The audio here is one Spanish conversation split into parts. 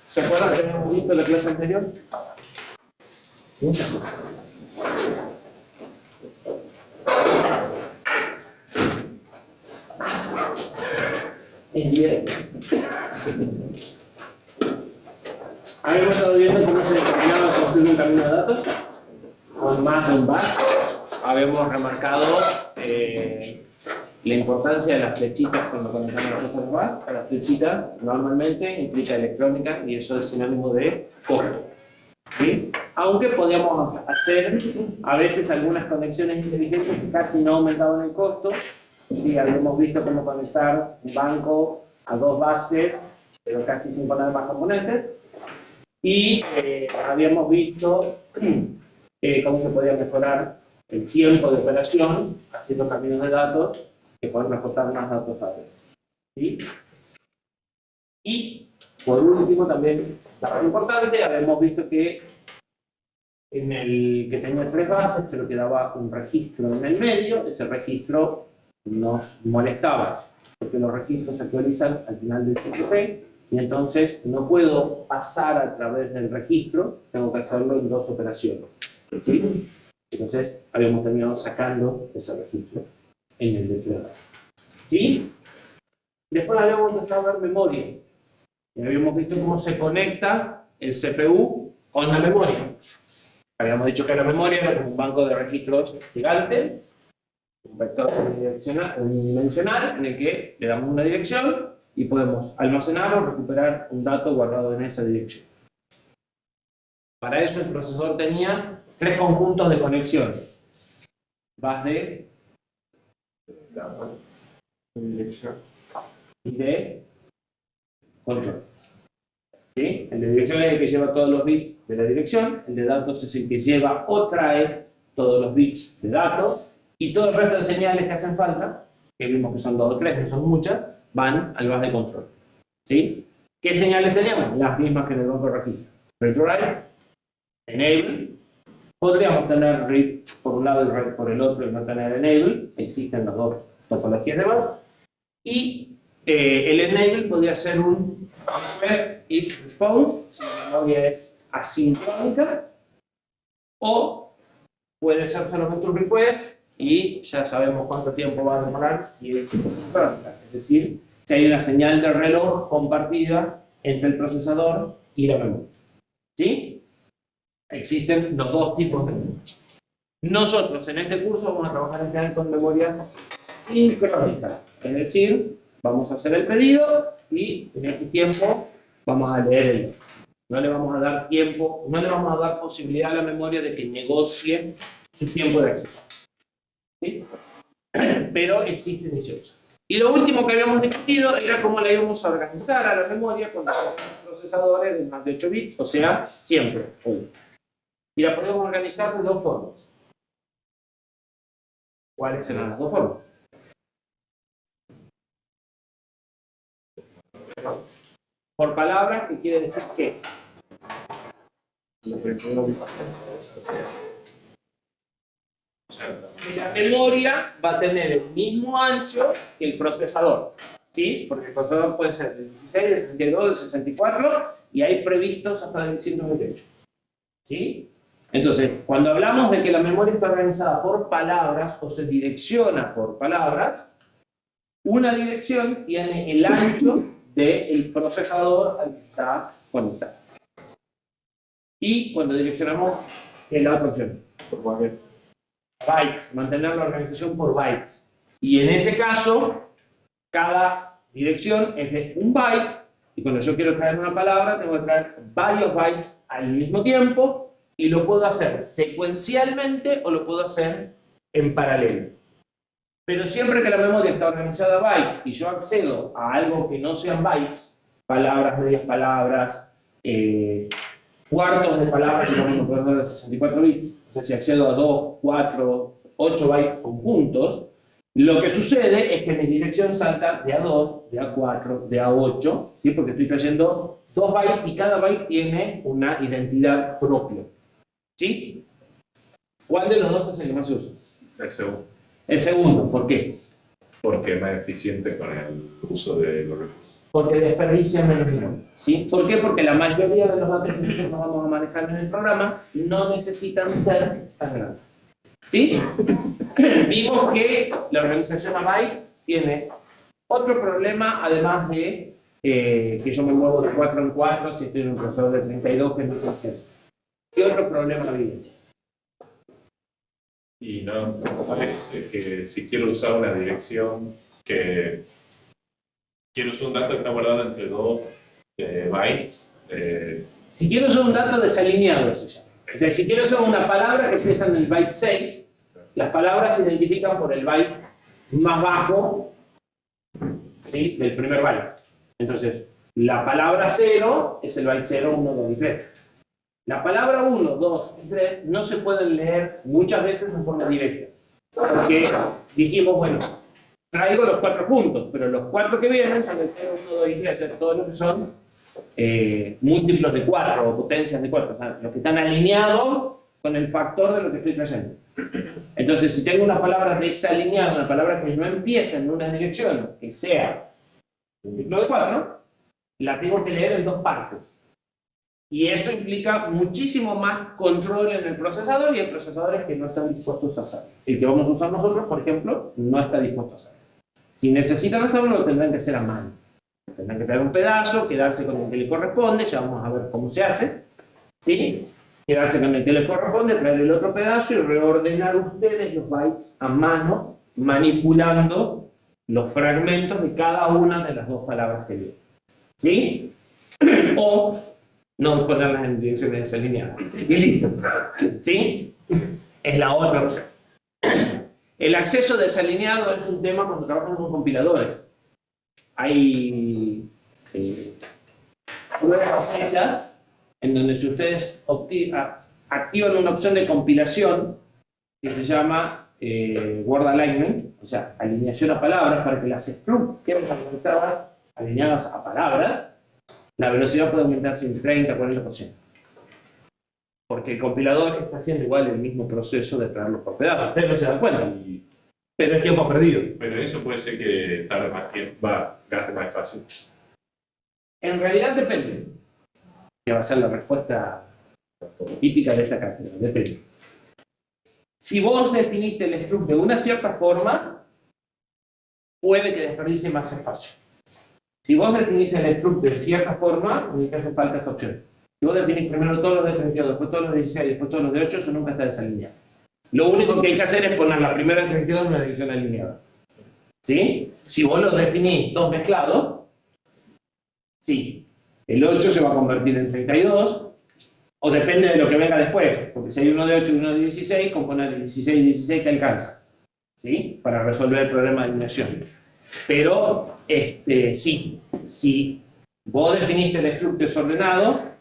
¿Se acuerdan que habíamos visto en la clase anterior? Bien. Habíamos estado viendo cómo se determinaba construir un camino de datos con más de un bus. Habíamos remarcado la importancia de las flechitas cuando conectamos las cosas de bus. La flechita normalmente implica electrónica y eso es sinónimo de costo. ¿Sí? Aunque podíamos hacer a veces algunas conexiones inteligentes que casi no aumentaban el costo. Sí, habíamos visto cómo conectar un banco a dos bases, pero casi sin poner más componentes. Y habíamos visto cómo se podía mejorar el tiempo de operación haciendo caminos de datos que pueden transportar más datos a la vez. ¿Sí? Y por último, también, lo importante, habíamos visto que en el que tenía tres bases, pero quedaba un registro en el medio. Ese registro nos molestaba, porque los registros se actualizan al final del CPP, y entonces no puedo pasar a través del registro, tengo que hacerlo en dos operaciones. ¿Sí? Entonces, habíamos terminado sacando ese registro en el deploy. ¿Sí? Después habíamos empezado a ver memoria. Y habíamos visto cómo se conecta el CPU con la memoria. Habíamos dicho que la memoria era como un banco de registros gigante, un vector unidimensional en el que le damos una dirección y podemos almacenar o recuperar un dato guardado en esa dirección. Para eso el procesador tenía tres conjuntos de conexión. Bus de dirección y de control. ¿Sí? El de dirección es el que lleva todos los bits de la dirección, el de datos es el que lleva o trae todos los bits de datos, y todo el resto de señales que hacen falta, que vimos que son 2 o 3, no son muchas, van al bus de control. ¿Sí? ¿Qué señales teníamos? Las mismas que en el banco de registro. Read to write, enable. Podríamos tener read por un lado y write por el otro y no tener enable. Existen las dos topologías de bus. Y el enable podría ser un request if response, si la memoria es asincrónica, o puede ser solamente un request y ya sabemos cuánto tiempo va a demorar si es sincrónica, es decir, si hay una señal de reloj compartida entre el procesador y la memoria. ¿Sí? Existen los dos tipos de memoria. Nosotros en este curso vamos a trabajar en general con memoria sincrónica, es decir, vamos a hacer el pedido y en este tiempo vamos a leer el dato. No le vamos a dar tiempo, no le vamos a dar posibilidad a la memoria de que negocie su tiempo de acceso. ¿Sí? Pero existe 18. Y lo último que habíamos discutido era cómo la íbamos a organizar a la memoria con los procesadores de más de 8 bits, o sea, siempre. Y la podemos organizar de dos formas. ¿Cuáles serán las dos formas? Por palabras, que quiere decir que la memoria va a tener el mismo ancho que el procesador, ¿sí? Porque el procesador puede ser de 16, de 32, de 64 y hay previstos hasta de 128, ¿sí? Entonces, cuando hablamos de que la memoria está organizada por palabras o se direcciona por palabras, una dirección tiene el ancho del procesador al que está conectado. Y cuando direccionamos en la otra opción, por bytes, mantener la organización por bytes. Y en ese caso, cada dirección es de un byte, y cuando yo quiero traer una palabra, tengo que traer varios bytes al mismo tiempo, y lo puedo hacer secuencialmente o lo puedo hacer en paralelo. Pero siempre que la memoria está organizada a bytes y yo accedo a algo que no sean bytes, palabras, medias palabras, cuartos de palabras, si vamos a poder ver de 64 bits, o sea, si accedo a 2, 4, 8 bytes conjuntos, lo que sucede es que mi dirección salta de A2, de A4, de A8, ¿sí? Porque estoy trayendo 2 bytes y cada byte tiene una identidad propia. ¿Sí? ¿Cuál de los dos es el que más se usa? El segundo. El segundo, ¿por qué? Porque es más eficiente con el uso de los recursos. Porque desperdicia menos memoria. ¿Sí? ¿Por qué? Porque la mayoría de los datos que nosotros vamos a manejar en el programa no necesitan ser tan grandes. ¿Sí? Vimos que la organización a byte tiene otro problema, además de que yo me muevo de 4 en 4 si estoy en un procesador de 32 que no funciona. ¿Qué otro problema había? Y no, es que si quiero usar una dirección que quiero usar un dato que está guardado entre 2 bytes. Si quiero usar un dato desalineado, eso ya. O sea, si quiero usar una palabra que empieza en el byte 6, las palabras se identifican por el byte más bajo, ¿sí?, del primer byte. Entonces, la palabra 0 es el byte 0, 1, 2 y 3. La palabra 1, 2 y 3 no se pueden leer muchas veces en forma directa. Porque dijimos, bueno, traigo los 4 juntos, pero los 4 que vienen son el 0, 1, 2 y 3, o sea, todos los que son múltiplos de 4 o potencias de 4, o sea, los que están alineados con el factor de lo que estoy trayendo. Entonces, si tengo una palabra desalineada, una palabra que no empieza en una dirección que sea múltiplo de 4, la tengo que leer en 2 partes. Y eso implica muchísimo más control en el procesador, y hay procesadores que no están dispuestos a hacerlo. El que vamos a usar nosotros, por ejemplo, no está dispuesto a hacerlo. Si necesitan hacerlo, lo tendrán que hacer a mano. Tendrán que traer un pedazo, quedarse con el que le corresponde, ya vamos a ver cómo se hace, ¿sí? Quedarse con el que le corresponde, traer el otro pedazo y reordenar ustedes los bytes a mano, manipulando los fragmentos de cada una de las 2 palabras que vienen. ¿Sí? O no ponerlas en direcciones desalineadas. Y listo. ¿Sí? Es la otra opción. El acceso desalineado es un tema cuando trabajan con compiladores. Hay pruebas hechas en donde si ustedes activan una opción de compilación que se llama word alignment, o sea, alineación a palabras, para que las structs queden alineadas a palabras, la velocidad puede aumentarse en 30-40%. Porque el compilador está haciendo igual el mismo proceso de traerlos por pedazos. Ustedes no se dan cuenta, pero es tiempo perdido. Pero eso puede ser que tarde más tiempo, gaste más espacio. En realidad depende. Que va a ser la respuesta típica de esta cátedra. Depende. Si vos definiste el struct de una cierta forma, puede que desperdicie más espacio. Si vos definís el struct de cierta forma, no te hace falta esa opción. Si vos definís primero todos los de 32, después todos los de 16, después todos los de 8, eso nunca está desalineado. Lo único que hay que hacer es poner la primera de 32 en una dirección alineada. ¿Sí? Si vos los definís dos mezclados, sí, el 8 se va a convertir en 32, o depende de lo que venga después, porque si hay uno de 8 y uno de 16, con poner 16 y 16 te alcanza, ¿sí?, para resolver el problema de alineación. Pero, sí, si vos definiste el struct desordenado,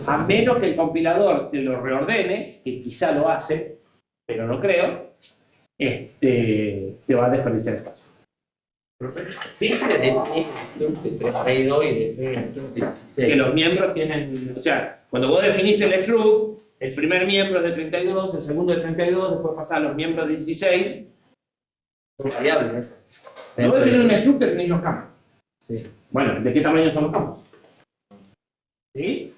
a menos que el compilador te lo reordene, que quizá lo hace, pero no creo, te va a desperdiciar espacio. Fíjense que de 32 y de 16. Que los miembros tienen, o sea, cuando vos definís el struct, el primer miembro es de 32, el segundo de 32, después pasa a los miembros de 16. Son variables. Vos definís un struct que tenéis los campos. Sí. Bueno, ¿de qué tamaño son los campos? ¿Sí?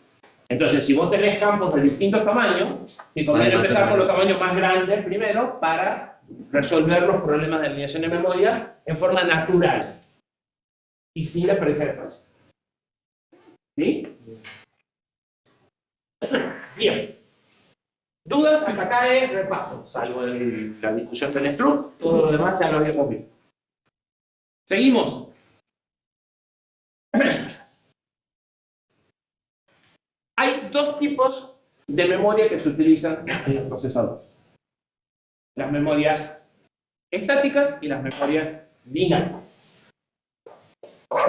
Entonces, si vos tenés campos de distintos tamaños, te conviene empezar con los tamaños más grandes primero para resolver los problemas de alineación de memoria en forma natural y sin desperdiciar espacio. ¿Sí? Bien. ¿Dudas? Hasta acá es repaso, salvo la discusión del struct, todo lo demás ya lo habíamos visto. Seguimos. Hay dos tipos de memoria que se utilizan en los procesadores. Las memorias estáticas y las memorias dinámicas.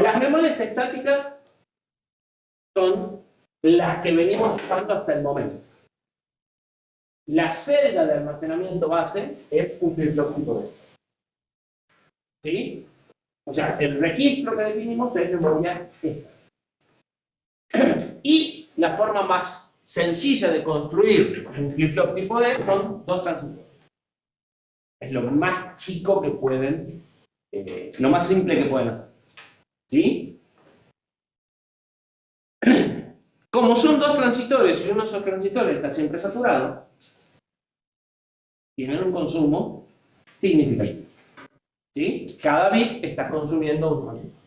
Las memorias estáticas son las que venimos usando hasta el momento. La celda de almacenamiento base es un flip-flop tipo D. ¿Sí? O sea, el registro que definimos es memoria estática. Y la forma más sencilla de construir un flip-flop tipo D son dos transistores. Es lo más chico que pueden lo más simple que pueden hacer. ¿Sí? Como son dos transistores y uno de esos transistores está siempre saturado, tienen un consumo significativo. ¿Sí? Cada bit está consumiendo un transistor.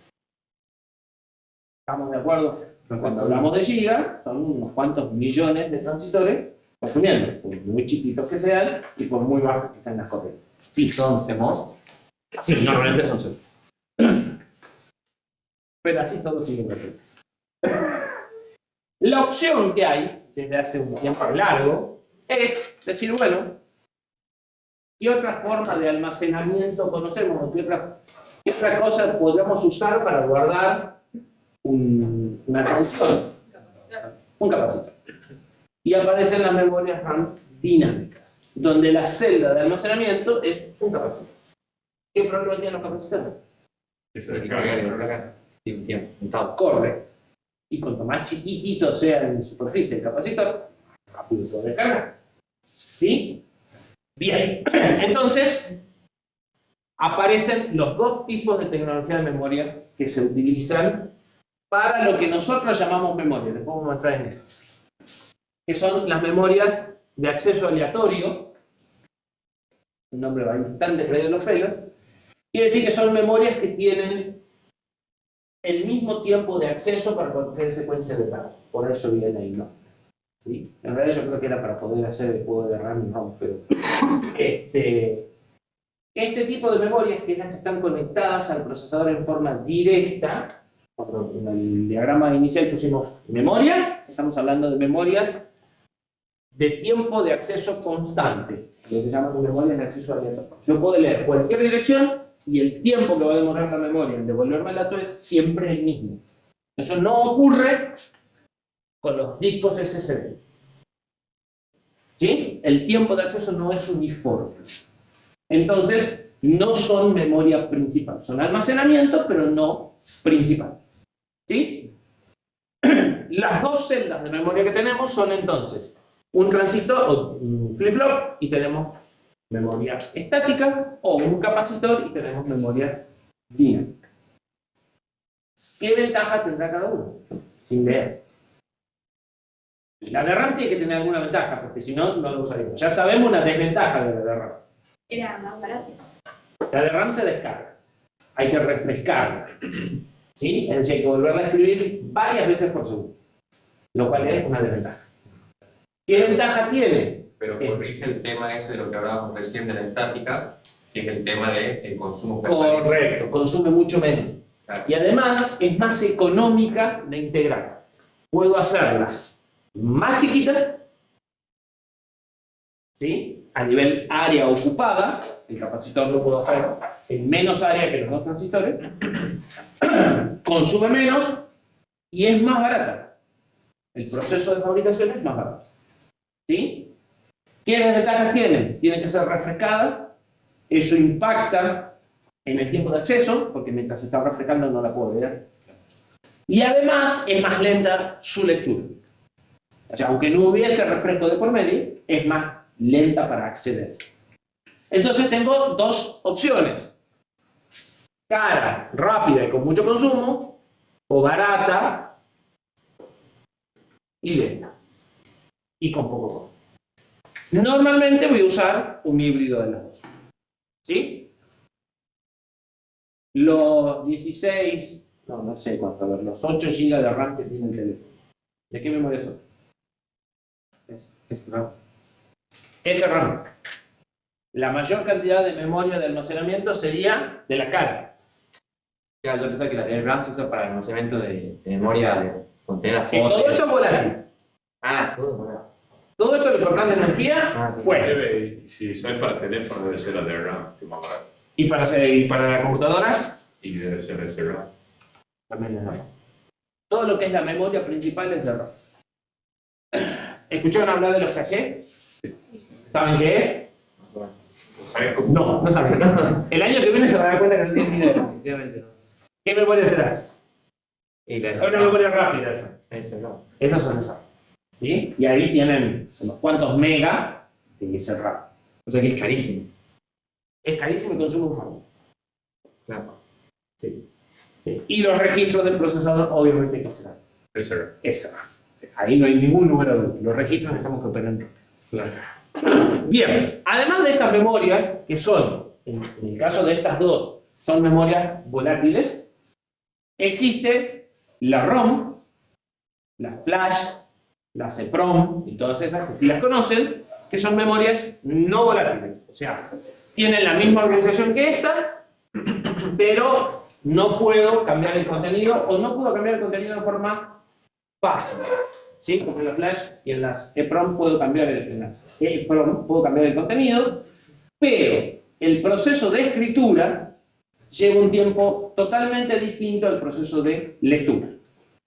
¿Estamos de acuerdo? Cuando hablamos de giga, son unos cuantos millones de transistores consumiendo, por muy chiquitos que sean y por muy bajos que sean las corrientes. Sí, son CMOS. Sí, normalmente son cero. Pero así todo sigue perfecto. La opción que hay, desde hace un tiempo largo, es decir, bueno, ¿qué otra forma de almacenamiento conocemos? ¿Qué otra cosa podríamos usar para guardar una canción? Un capacitor. Y aparecen las memorias RAM dinámicas, donde la celda de almacenamiento es un capacitor. ¿Qué problema tienen los capacitores? Que se descarga. Tiempo. Correcto. Y cuanto más chiquitito sea en superficie el capacitor, más rápido se descarga. ¿Sí? Bien. Entonces, aparecen los dos tipos de tecnología de memoria que se utilizan para lo que nosotros llamamos memoria. Les pongo mostrar en esto. Que son las memorias de acceso aleatorio. Un nombre bastante traído de los pelos. Quiere decir que son memorias que tienen el mismo tiempo de acceso para cualquier secuencia de datos. Por eso viene ahí, ¿no? ¿Sí? En realidad yo creo que era para poder hacer el juego de RAM y ROM, pero este tipo de memorias, que es las que están conectadas al procesador en forma directa, cuando en el diagrama inicial pusimos memoria, estamos hablando de memorias de tiempo de acceso constante, lo que se llama memorias de acceso aleatorio. Yo puedo leer cualquier dirección y el tiempo que va a demorar la memoria en devolverme el dato es siempre el mismo. Eso no ocurre con los discos SSD. ¿Sí? El tiempo de acceso no es uniforme. Entonces, no son memoria principal. Son almacenamiento, pero no principal. ¿Sí? Las dos celdas de memoria que tenemos son entonces un transistor o un flip-flop y tenemos memoria estática, o un capacitor y tenemos memoria dinámica. ¿Qué ventaja tendrá cada uno? Sin ver. La de RAM tiene que tener alguna ventaja, porque si no, no lo usaríamos. Ya sabemos una desventaja de la de RAM. Era más barato. La de RAM se descarga. Hay que refrescarla. ¿Sí? Es decir, hay que volverla a escribir varias veces por segundo. Lo cual es una desventaja. ¿Qué ventaja tiene? Pero corrige el tema ese de lo que hablábamos recién de la estática, que es el tema del consumo catalítico. Correcto, consume mucho menos. Claro. Y además es más económica de integrar. Puedo hacerla más chiquita, ¿sí? A nivel área ocupada, el capacitor lo puedo hacer en menos área que los dos transistores, consume menos y es más barata. El proceso de fabricación es más barato. ¿Sí? ¿Qué desventajas tienen? Tiene que ser refrescada, eso impacta en el tiempo de acceso, porque mientras se está refrescando no la puedo leer. Y además es más lenta su lectura. O sea, aunque no hubiese refresco de por medio, es más lenta para acceder. Entonces tengo dos opciones. Cara, rápida y con mucho consumo, o barata y lenta. Y con poco consumo. Normalmente voy a usar un híbrido de las dos. ¿Sí? Los 16, no sé cuánto, a ver, los 8 GB de RAM que tiene el teléfono. ¿De qué memoria son? Es RAM. Ese RAM. La mayor cantidad de memoria de almacenamiento sería de la cara. Claro, yo pensaba que el RAM se usa para almacenamiento de memoria, de contener la Que foto. todo eso es volátil. Todo bueno. Todo esto que por tanta energía, fuera. Debe, si sale para teléfono, debe ser la de RAM, que es más barato. Y para la computadora, Y debe ser ese RAM. también es RAM. Todo lo que es la memoria principal es de RAM. ¿Escucharon hablar de los cachés? ¿Saben qué es? ¿Sabes cómo? No saben. El año que viene se van a dar cuenta que no tienen ni idea. Definitivamente no. ¿Qué memoria será? Y la Es una memoria rápida esa. Ese RAM. Esas son esas. ¿Sí? Y ahí tienen unos cuantos mega de ese RAM. O sea que es carísimo. Es carísimo y consume un fondo. Claro. Sí. Y los registros del procesador, obviamente, que serán Ese. esa. Ahí no hay ningún número. Los registros necesitamos que operen. Claro. Bien, además de estas memorias, que son, en el caso de estas dos, son memorias volátiles, existe la ROM, la flash, la CPROM y todas esas que sí las conocen, que son memorias no volátiles. O sea, tienen la misma organización que esta, pero no puedo cambiar el contenido o no puedo cambiar el contenido de forma fácil. ¿Sí? Como en la flash y en las EPROM puedo cambiar el contenido, pero el proceso de escritura lleva un tiempo totalmente distinto al proceso de lectura.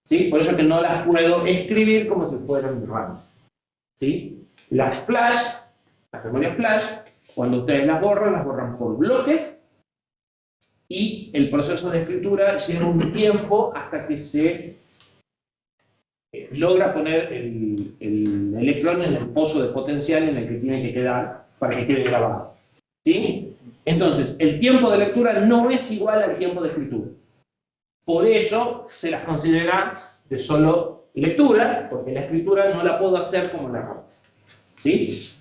¿Sí? Por eso que no las puedo escribir como si fueran RAM. ¿Sí? Las flash, las memorias flash, cuando ustedes las borran por bloques y el proceso de escritura lleva un tiempo hasta que se logra poner el electrón en el pozo de potencial en el que tiene que quedar para que quede grabado. ¿Sí? Entonces, el tiempo de lectura no es igual al tiempo de escritura. Por eso se las considera de solo lectura, porque la escritura no la puedo hacer como la RAM. ¿Sí?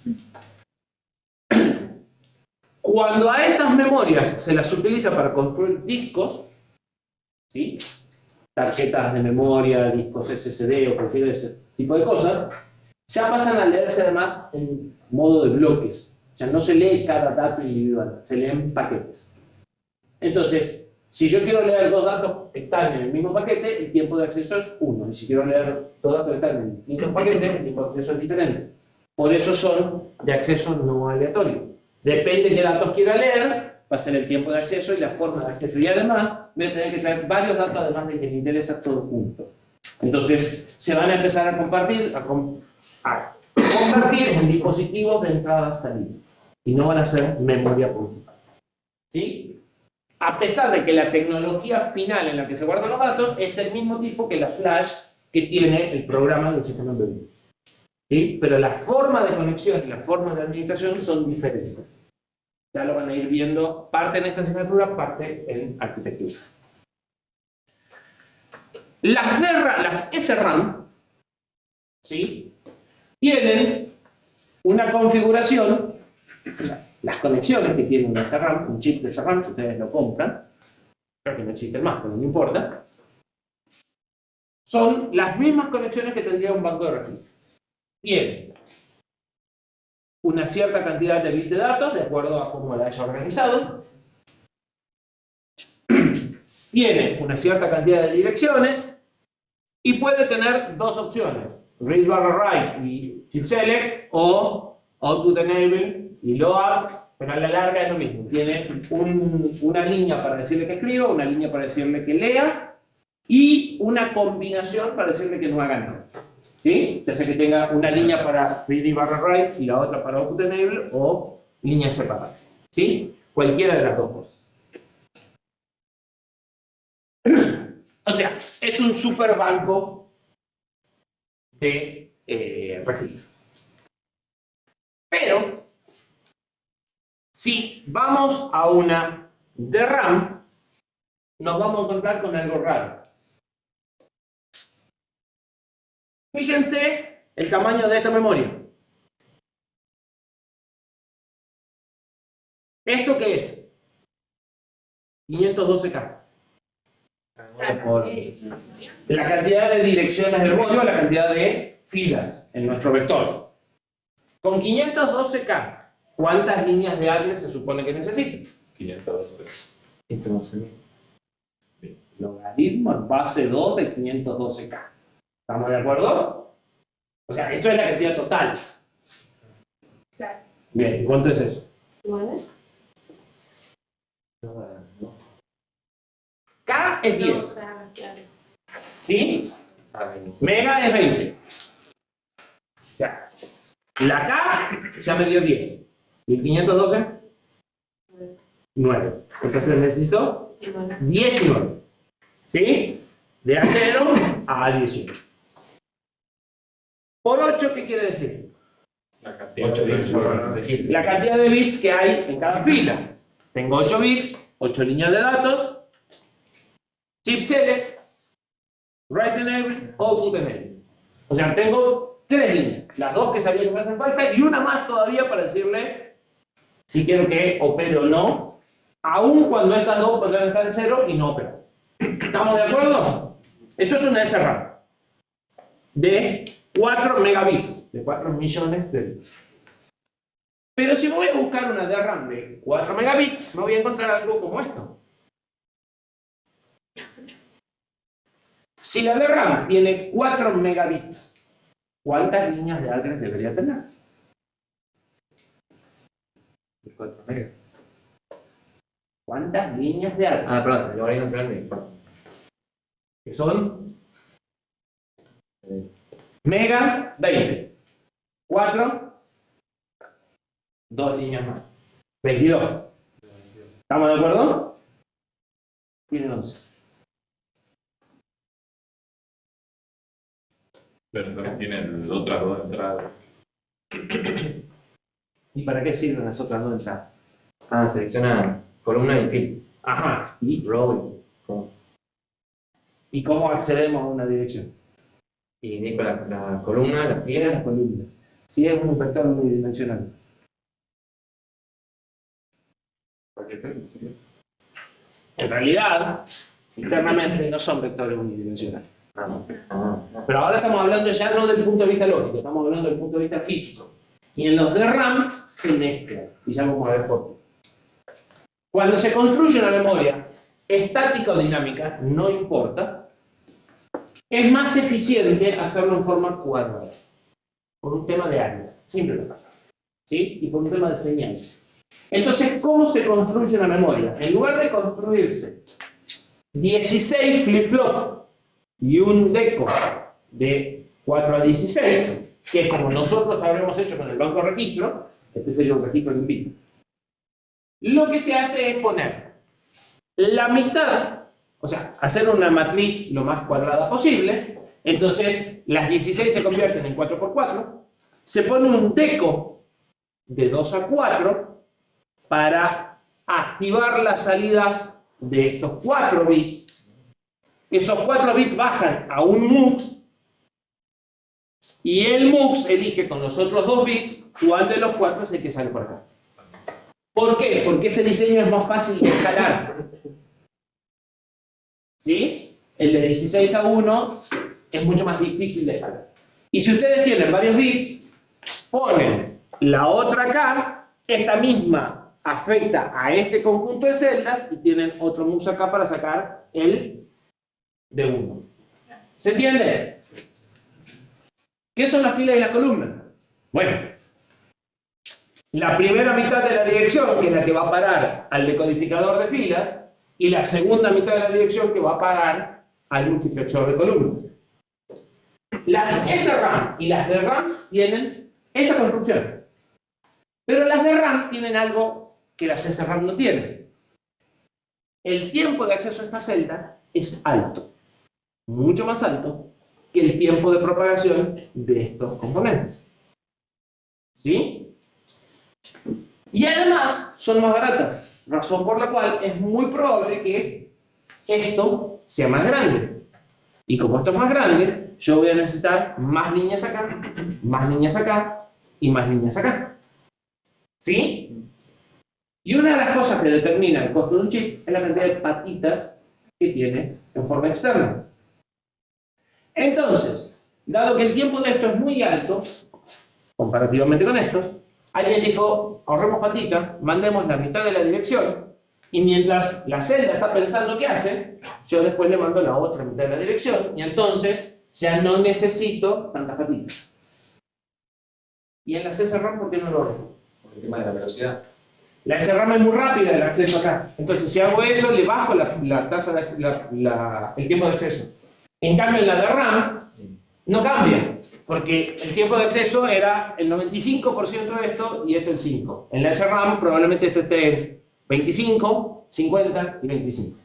Cuando a esas memorias se las utiliza para construir discos, ¿sí? Tarjetas de memoria, discos SSD o cualquier ese tipo de cosas, ya pasan a leerse además en modo de bloques. Ya no se lee cada dato individual, se leen paquetes. Entonces, si yo quiero leer dos datos que están en el mismo paquete, el tiempo de acceso es 1. Y si quiero leer dos datos que están en distintos paquetes, el tiempo de acceso es diferente. Por eso son de acceso no aleatorio. Depende de qué datos quiera leer, va a ser el tiempo de acceso y la forma de acceso. Y además, voy a tener que traer varios datos, además de que me interesa todo junto. Entonces, se van a empezar a compartir en dispositivos de entrada-salida. Y no van a ser memoria principal. ¿Sí? A pesar de que la tecnología final en la que se guardan los datos es el mismo tipo que la flash que tiene el programa del sistema embebido. ¿Sí? Pero la forma de conexión y la forma de administración son diferentes. Ya lo van a ir viendo, parte en esta asignatura, parte en arquitectura. Las SRAM, ¿sí? Tienen una configuración, las conexiones que tiene una SRAM, un chip de SRAM, si ustedes lo compran, creo que no existen más, pero no importa, son las mismas conexiones que tendría un banco de registros. Tiene una cierta cantidad de bits de datos, de acuerdo a cómo la haya organizado. Tiene una cierta cantidad de direcciones y puede tener dos opciones, read barra write y chip select, o output enable y load, pero a la larga es lo mismo. Tiene una línea para decirle que escriba, una línea para decirle que lea y una combinación para decirle que no haga nada. ¿Sí? Ya sea que tenga una línea para read y barra write y la otra para output enable o líneas separadas. ¿Sí? Cualquiera de las dos cosas. O sea, es un super banco de registro. Pero, si vamos a una de RAM, nos vamos a encontrar con algo raro. Fíjense el tamaño de esta memoria. ¿Esto qué es? 512K. La cantidad de direcciones del rollo, la cantidad de filas en nuestro vector. Con 512K, ¿cuántas líneas de ADRE se supone que necesito? 512. Logaritmo en base 2 de 512K. ¿Estamos de acuerdo? O sea, esto es la cantidad total. Claro. Bien, ¿cuánto es eso? 9. K es 10. Claro. ¿Sí? Mega es 20. O sea, la K ya me dio 10. ¿Y el 512? 9. Entonces necesito 19. ¿Sí? De A0 a A18. Por 8, ¿qué quiere decir? La cantidad de bits. La cantidad de bits que hay en cada fila. Tengo 8 bits, 8 líneas de datos, chip select, write enable, output enable. O sea, tengo 3 líneas, las 2 que sabía que me hacen falta y una más todavía para decirle si quiero que opere o no, aun cuando estas 2 podrán estar en 0 y no operan. ¿Estamos de acuerdo? Esto es una SRAM de 4 megabits, de 4 millones de bits. Pero si voy a buscar una DRAM de 4 megabits, me voy a encontrar algo como esto. Si la DRAM tiene 4 megabits, ¿cuántas líneas de address debería tener? 4 megas. ¿Cuántas líneas de address? Ah, perdón, el logaritmo natural de 4. Que son mega 20. 4, 2 líneas más. 22. ¿Estamos de acuerdo? Tiene 11. Pero también tienen otras 2 entradas. ¿Y para qué sirven las otras 2 entradas? Ah, selecciona columna y fil. Ajá. Row. ¿Y cómo accedemos a una dirección? Y indico la columna, la Es fila. la columna. Si es un vector unidimensional. En realidad, internamente no son vectores unidimensionales. Pero ahora estamos hablando ya no del punto de vista lógico, estamos hablando del punto de vista físico. Y en los DRAM se mezclan. Y ya vamos a ver por qué. Cuando se construye una memoria estática o dinámica, no importa, es más eficiente hacerlo en forma cuadrada. Por un tema de áreas, simplemente. ¿Sí? Y por un tema de señales. Entonces, ¿cómo se construye una memoria? En lugar de construirse 16 flip-flop y un deco de 4 a 16, que es como nosotros habremos hecho con el banco registro, este sería un registro limpio. Lo que se hace es poner la mitad, o sea, hacer una matriz lo más cuadrada posible, entonces las 16 se convierten en 4×4, se pone un deco de 2 a 4 para activar las salidas de estos 4 bits. Esos 4 bits bajan a un MUX y el MUX elige con los otros 2 bits cuál de los 4 es el que sale por acá. ¿Por qué? Porque ese diseño es más fácil de escalar. ¿Sí? El de 16 a 1 es mucho más difícil de escalar. Y si ustedes tienen varios bits, ponen la otra acá, esta misma afecta a este conjunto de celdas y tienen otro MUX acá para sacar el de 1. ¿Se entiende? ¿Qué son las filas y las columnas? Bueno, la primera mitad de la dirección, que es la que va a parar al decodificador de filas, y la segunda mitad de la dirección que va a parar al multiplexor de columnas. Las SRAM y las DRAM tienen esa construcción. Pero las DRAM tienen algo que las SRAM no tienen. El tiempo de acceso a esta celda es alto, mucho más alto que el tiempo de propagación de estos componentes. ¿Sí? Y además son más baratas, razón por la cual es muy probable que esto sea más grande. Y como esto es más grande, yo voy a necesitar más líneas acá, más líneas acá y más líneas acá. ¿Sí? Y una de las cosas que determina el costo de un chip es la cantidad de patitas que tiene en forma externa. Entonces, dado que el tiempo de esto es muy alto, comparativamente con estos, alguien dijo, ahorremos patita, mandemos la mitad de la dirección, y mientras la celda está pensando qué hace, yo después le mando la otra mitad de la dirección, y entonces ya no necesito tantas patitas. ¿Y en la SRAM por qué no lo hago? Por el tema de la velocidad. La SRAM es muy rápida el acceso acá. Entonces, si hago eso, le bajo la tasa de el tiempo de acceso. En cambio, en la DRAM no cambia, porque el tiempo de acceso era el 95% de esto y esto el 5%. En la SRAM probablemente esto esté 25, 50 y 25.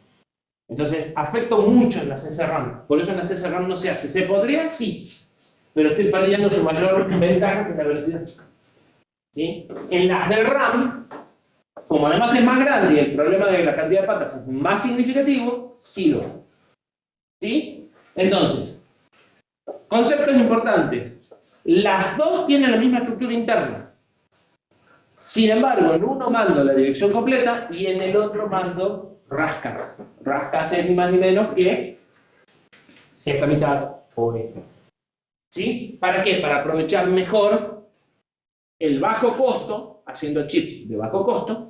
Entonces, afecto mucho en las SRAM. Por eso en las SRAM no se hace. ¿Se podría? Sí. Pero estoy perdiendo su mayor ventaja, que es la velocidad. ¿Sí? En las DRAM Como además es más grande y el problema de la cantidad de patas es más significativo, sí lo hago. ¿Sí? Entonces, conceptos importantes. Las dos tienen la misma estructura interna. Sin embargo, en uno mando la dirección completa y en el otro mando rascas. Rascas es ni más ni menos que esta mitad o esta. ¿Sí? ¿Para qué? Para aprovechar mejor el bajo costo, haciendo chips de bajo costo,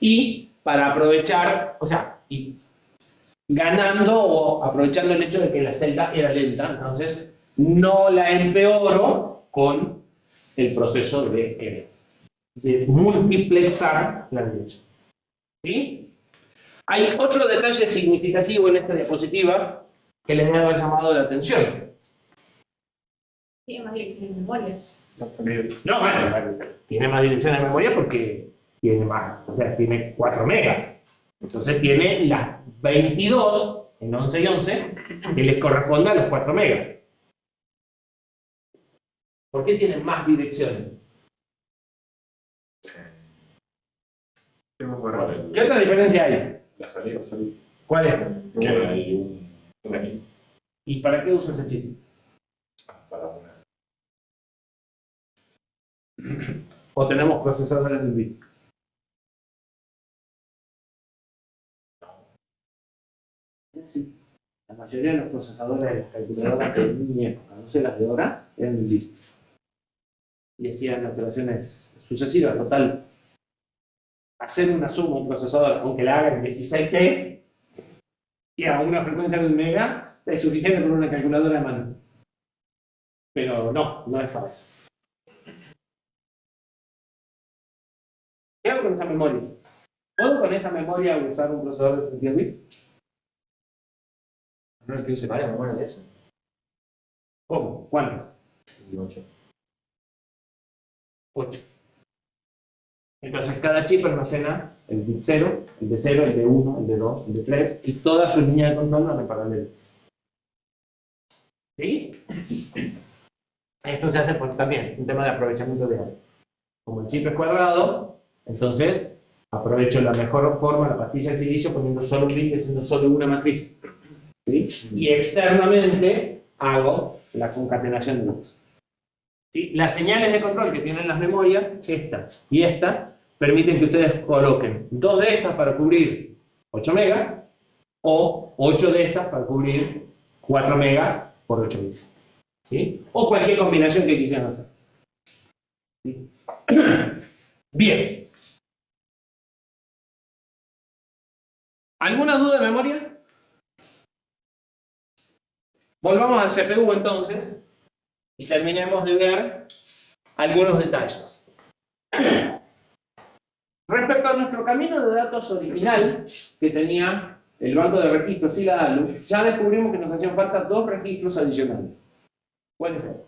y para aprovechar, o sea, y ganando o aprovechando el hecho de que la celda era lenta, entonces no la empeoro con el proceso de multiplexar la dirección. ¿Sí? Hay otro detalle significativo en esta diapositiva que les debe haber llamado la atención. Tiene más direcciones de memoria. No, bueno, tiene más direcciones de memoria porque tiene más, o sea, tiene 4 megas. Entonces tiene las 22 en 11 y 11 que les corresponde a los 4 megas. ¿Por qué tiene más direcciones? ¿Qué otra diferencia hay? La salida. ¿Cuál es? Que hay un aquí ¿Y para qué usa ese chip? para una. ¿O tenemos procesadores de bit? Sí. La mayoría de los procesadores de las calculadoras de mi época, no sé las de ahora, eran en bit. Y hacían operaciones sucesivas, total. Hacer una suma, un procesador, aunque la haga en 16T, y a una frecuencia de 1 mega, es suficiente para una calculadora de mano. Pero no es fácil. ¿Qué hago con esa memoria? ¿Puedo con esa memoria usar un procesador de 32 bits? No es que use varias memorias de eso. ¿Cómo? ¿Cuántas? 8. 8. Entonces cada chip almacena el bit 0, el de 0, el de 1, el de 2, el de 3 y todas sus líneas de control van en paralelo. ¿Sí? Esto se hace por también un tema de aprovechamiento de área. Como el chip es cuadrado, entonces aprovecho la mejor forma la pastilla de silicio poniendo solo un bit y haciendo solo una matriz. ¿Sí? Y externamente hago la concatenación de bits. ¿Sí? Las señales de control que tienen las memorias, esta y esta, permiten que ustedes coloquen 2 de estas para cubrir 8 megas o 8 de estas para cubrir 4 megas por 8 bits. ¿Sí? O cualquier combinación que quisieran hacer. ¿Sí? Bien. ¿Alguna duda de memoria? Volvamos al CPU entonces y terminemos de ver algunos detalles. Respecto a nuestro camino de datos original que tenía el banco de registros y la ALU, ya descubrimos que nos hacían falta 2 registros adicionales. ¿Cuáles son?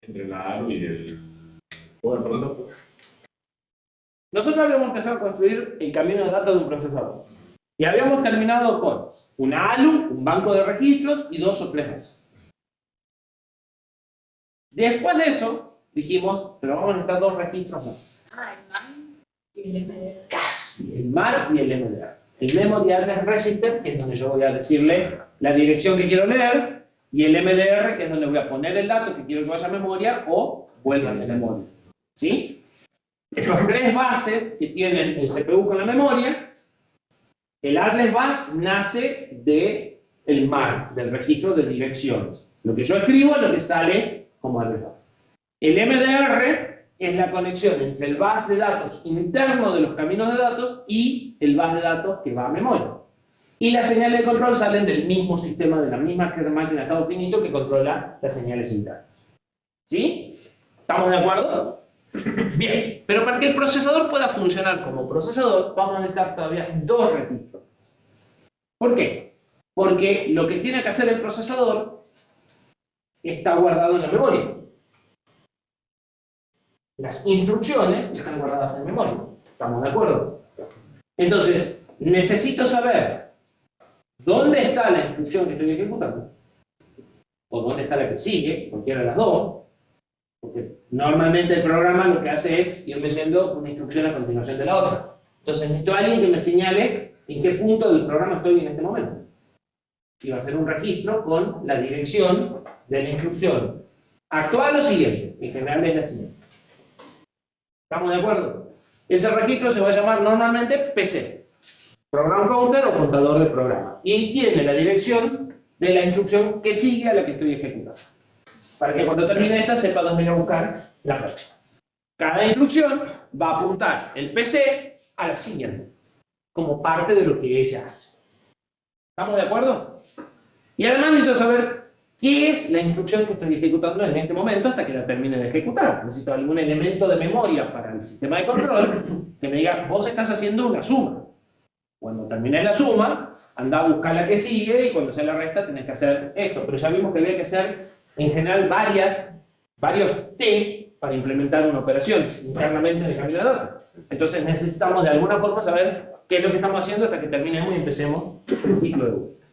Entre la ARU y el. Bueno, perdón. Nosotros habíamos empezado a construir el camino de datos de un procesador. Y habíamos terminado con una ALU, un banco de registros y 2 o 3 bases. Después de eso, dijimos, pero vamos a necesitar 2 registros más. El MAN y el MDR. Casi, el MAR y el MDR. El Memory Address Register, que es donde yo voy a decirle la dirección que quiero leer, y el MDR, que es donde voy a poner el dato que quiero que vaya a memoria o vuelva a la memoria. ¿Sí? Esos 3 bases que tienen el CPU con la memoria, el address bus nace del MAR, del registro de direcciones. Lo que yo escribo es lo que sale como address bus. El MDR es la conexión entre el bus de datos interno de los caminos de datos y el bus de datos que va a memoria. Y las señales de control salen del mismo sistema, de la misma máquina de estado finito que controla las señales internas. ¿Sí? ¿Estamos de acuerdo? Bien, pero para que el procesador pueda funcionar como procesador, vamos a necesitar todavía 2 registros. ¿Por qué? Porque lo que tiene que hacer el procesador está guardado en la memoria. Las instrucciones están guardadas en memoria. ¿Estamos de acuerdo? Entonces, necesito saber dónde está la instrucción que estoy ejecutando o dónde está la que sigue, cualquiera de las dos, porque normalmente el programa lo que hace es ir leyendo una instrucción a continuación de la otra. Entonces necesito a alguien que me señale en qué punto del programa estoy en este momento. Y va a ser un registro con la dirección de la instrucción actual o siguiente. En general es la siguiente. ¿Estamos de acuerdo? Ese registro se va a llamar normalmente PC. Program Counter o contador de programa. Y tiene la dirección de la instrucción que sigue a la que estoy ejecutando. Para que cuando termine esta sepa dónde ir a buscar la próxima. Cada instrucción va a apuntar el PC a la siguiente, como parte de lo que ella hace. ¿Estamos de acuerdo? Y además necesito saber qué es la instrucción que estoy ejecutando en este momento hasta que la termine de ejecutar. Necesito algún elemento de memoria para el sistema de control que me diga, vos estás haciendo una suma. Cuando termines la suma, anda a buscar la que sigue y cuando sea la resta tenés que hacer esto. Pero ya vimos que había que hacer en general varios T para implementar una operación internamente en el cambio de datos. Entonces necesitamos de alguna forma saber qué es lo que estamos haciendo hasta que terminemos y empecemos el ciclo de vuelta.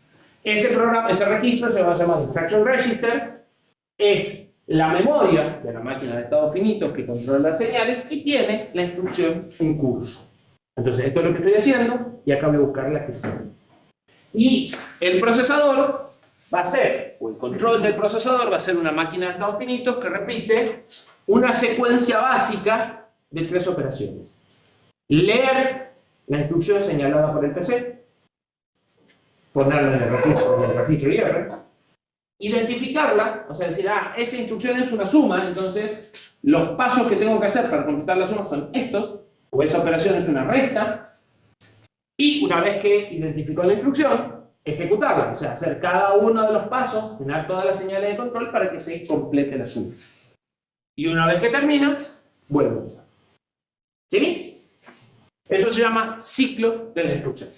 Ese registro se va a llamar Instruction Register, es la memoria de la máquina de estado finito que controla las señales y tiene la instrucción en curso. Entonces esto es lo que estoy haciendo y acá voy a buscar la que sigue. Y el procesador va a ser, o el control del procesador va a ser una máquina de estados finitos que repite una secuencia básica de 3 operaciones. Leer la instrucción señalada por el PC, ponerla en el registro IR, identificarla, o sea, decir, esa instrucción es una suma, entonces los pasos que tengo que hacer para computar la suma son estos, o esa operación es una resta, y una vez que identificó la instrucción, ejecutarla, o sea, hacer cada uno de los pasos, llenar todas las señales de control para que se complete la suma. Y una vez que termina, vuelve a empezar. ¿Sí? Eso se llama ciclo de la instrucción.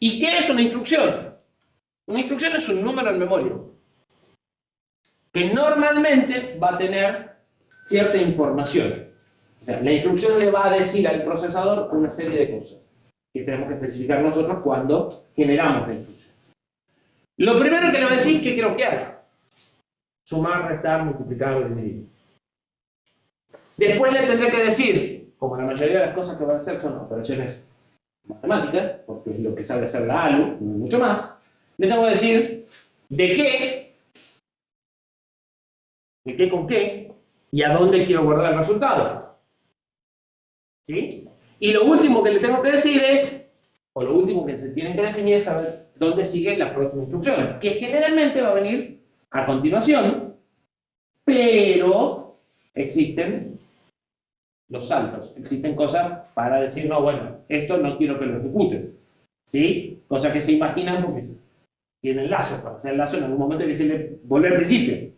¿Y qué es una instrucción? Una instrucción es un número en memoria que normalmente va a tener cierta información. O sea, la instrucción le va a decir al procesador una serie de cosas que tenemos que especificar nosotros cuando generamos la instrucción. Lo primero que le va a decir es que quiero que haga. Sumar, restar, multiplicar, dividir. Después le tendré que decir, como la mayoría de las cosas que van a hacer son operaciones matemáticas, porque es lo que sabe hacer la ALU, y mucho más, le tengo que decir de qué con qué, y a dónde quiero guardar el resultado. ¿Sí? Y lo último que le tengo que decir es, o lo último que se tienen que definir es saber dónde sigue la próxima instrucción, que generalmente va a venir a continuación, pero existen los saltos, existen cosas para decir, no, bueno, esto no quiero que lo ejecutes, ¿sí? Cosas que se imaginan porque tienen lazos, para hacer el lazo en algún momento hay que decirle, volver al principio,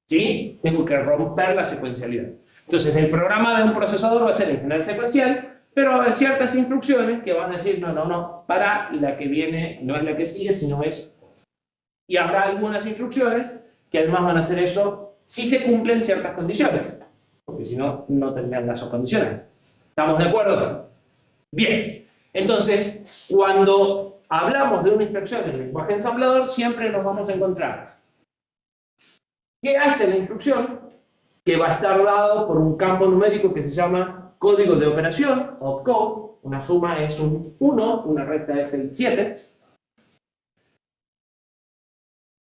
¿sí? Tengo que romper la secuencialidad. Entonces el programa de un procesador va a ser en general secuencial, pero va a haber ciertas instrucciones que van a decir, no, para la que viene no es la que sigue, sino es... Y habrá algunas instrucciones que además van a hacer eso si se cumplen ciertas condiciones, porque si no, no tendrían lazos condicionales. ¿Estamos de acuerdo? Bien, entonces, cuando hablamos de una instrucción en el lenguaje ensamblador, siempre nos vamos a encontrar. ¿Qué hace la instrucción? Que va a estar dado por un campo numérico que se llama código de operación, opcode. Una suma es un 1, una resta es el 7.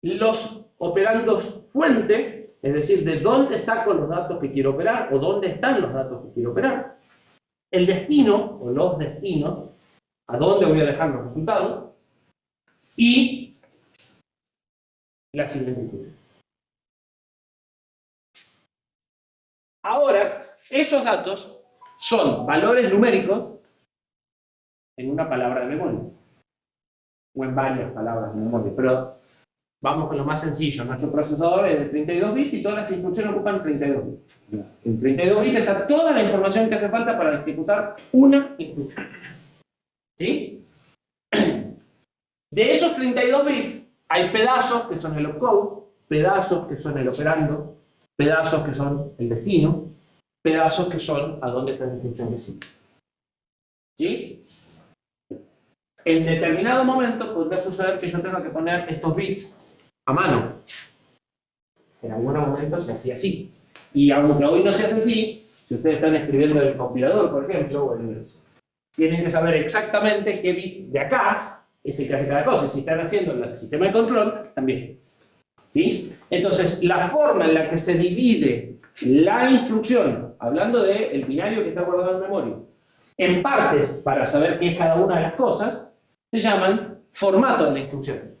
Los operandos fuente, es decir, de dónde saco los datos que quiero operar, o dónde están los datos que quiero operar. El destino, o los destinos, a dónde voy a dejar los resultados. Y la siguiente instrucción. Ahora, esos datos son valores numéricos en una palabra de memoria, o en varias palabras de memoria, pero vamos con lo más sencillo. Nuestro procesador es de 32 bits y todas las instrucciones ocupan 32 bits. En 32 bits está toda la información que hace falta para ejecutar una instrucción. ¿Sí? De esos 32 bits, hay pedazos que son el opcode, pedazos que son el operando, pedazos que son el destino, pedazos que son a dónde está la instrucción que sigue. ¿Sí? En determinado momento podría suceder que yo tenga que poner estos bits a mano. En algunos momentos se hacía así. Y aunque hoy no se hace así, si ustedes están escribiendo en el compilador, por ejemplo, tienen que saber exactamente qué bit de acá es el que hace cada cosa. Si están haciendo el sistema de control, también. ¿Sí? Entonces, la forma en la que se divide la instrucción, hablando del binario que está guardado en memoria, en partes para saber qué es cada una de las cosas, se llaman formato de la instrucción.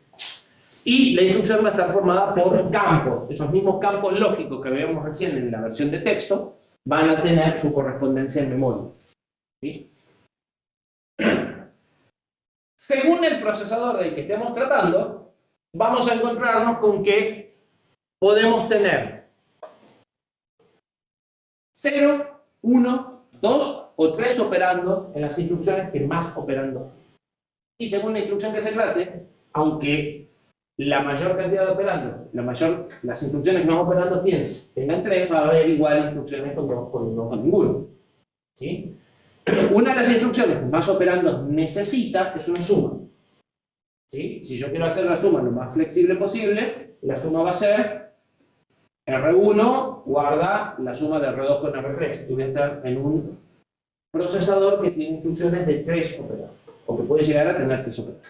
Y la instrucción va a estar formada por campos. Esos mismos campos lógicos que veíamos recién en la versión de texto van a tener su correspondencia en memoria. ¿Sí? Según el procesador del que estemos tratando, vamos a encontrarnos con que podemos tener 0, 1, 2 o 3 operandos en las instrucciones que más operandos. Y según la instrucción que se trate, aunque la mayor cantidad de operandos, las instrucciones que más operandos tengan 3, va a haber igual instrucciones con 2, con 1, con ninguno. ¿Sí? Una de las instrucciones que más operandos necesita es una suma. ¿Sí? Si yo quiero hacer la suma lo más flexible posible, la suma va a ser R1 guarda la suma de R2 con R3. Tú voy a estar en un procesador que tiene instrucciones de 3 operandos, o que puede llegar a tener 3 operandos.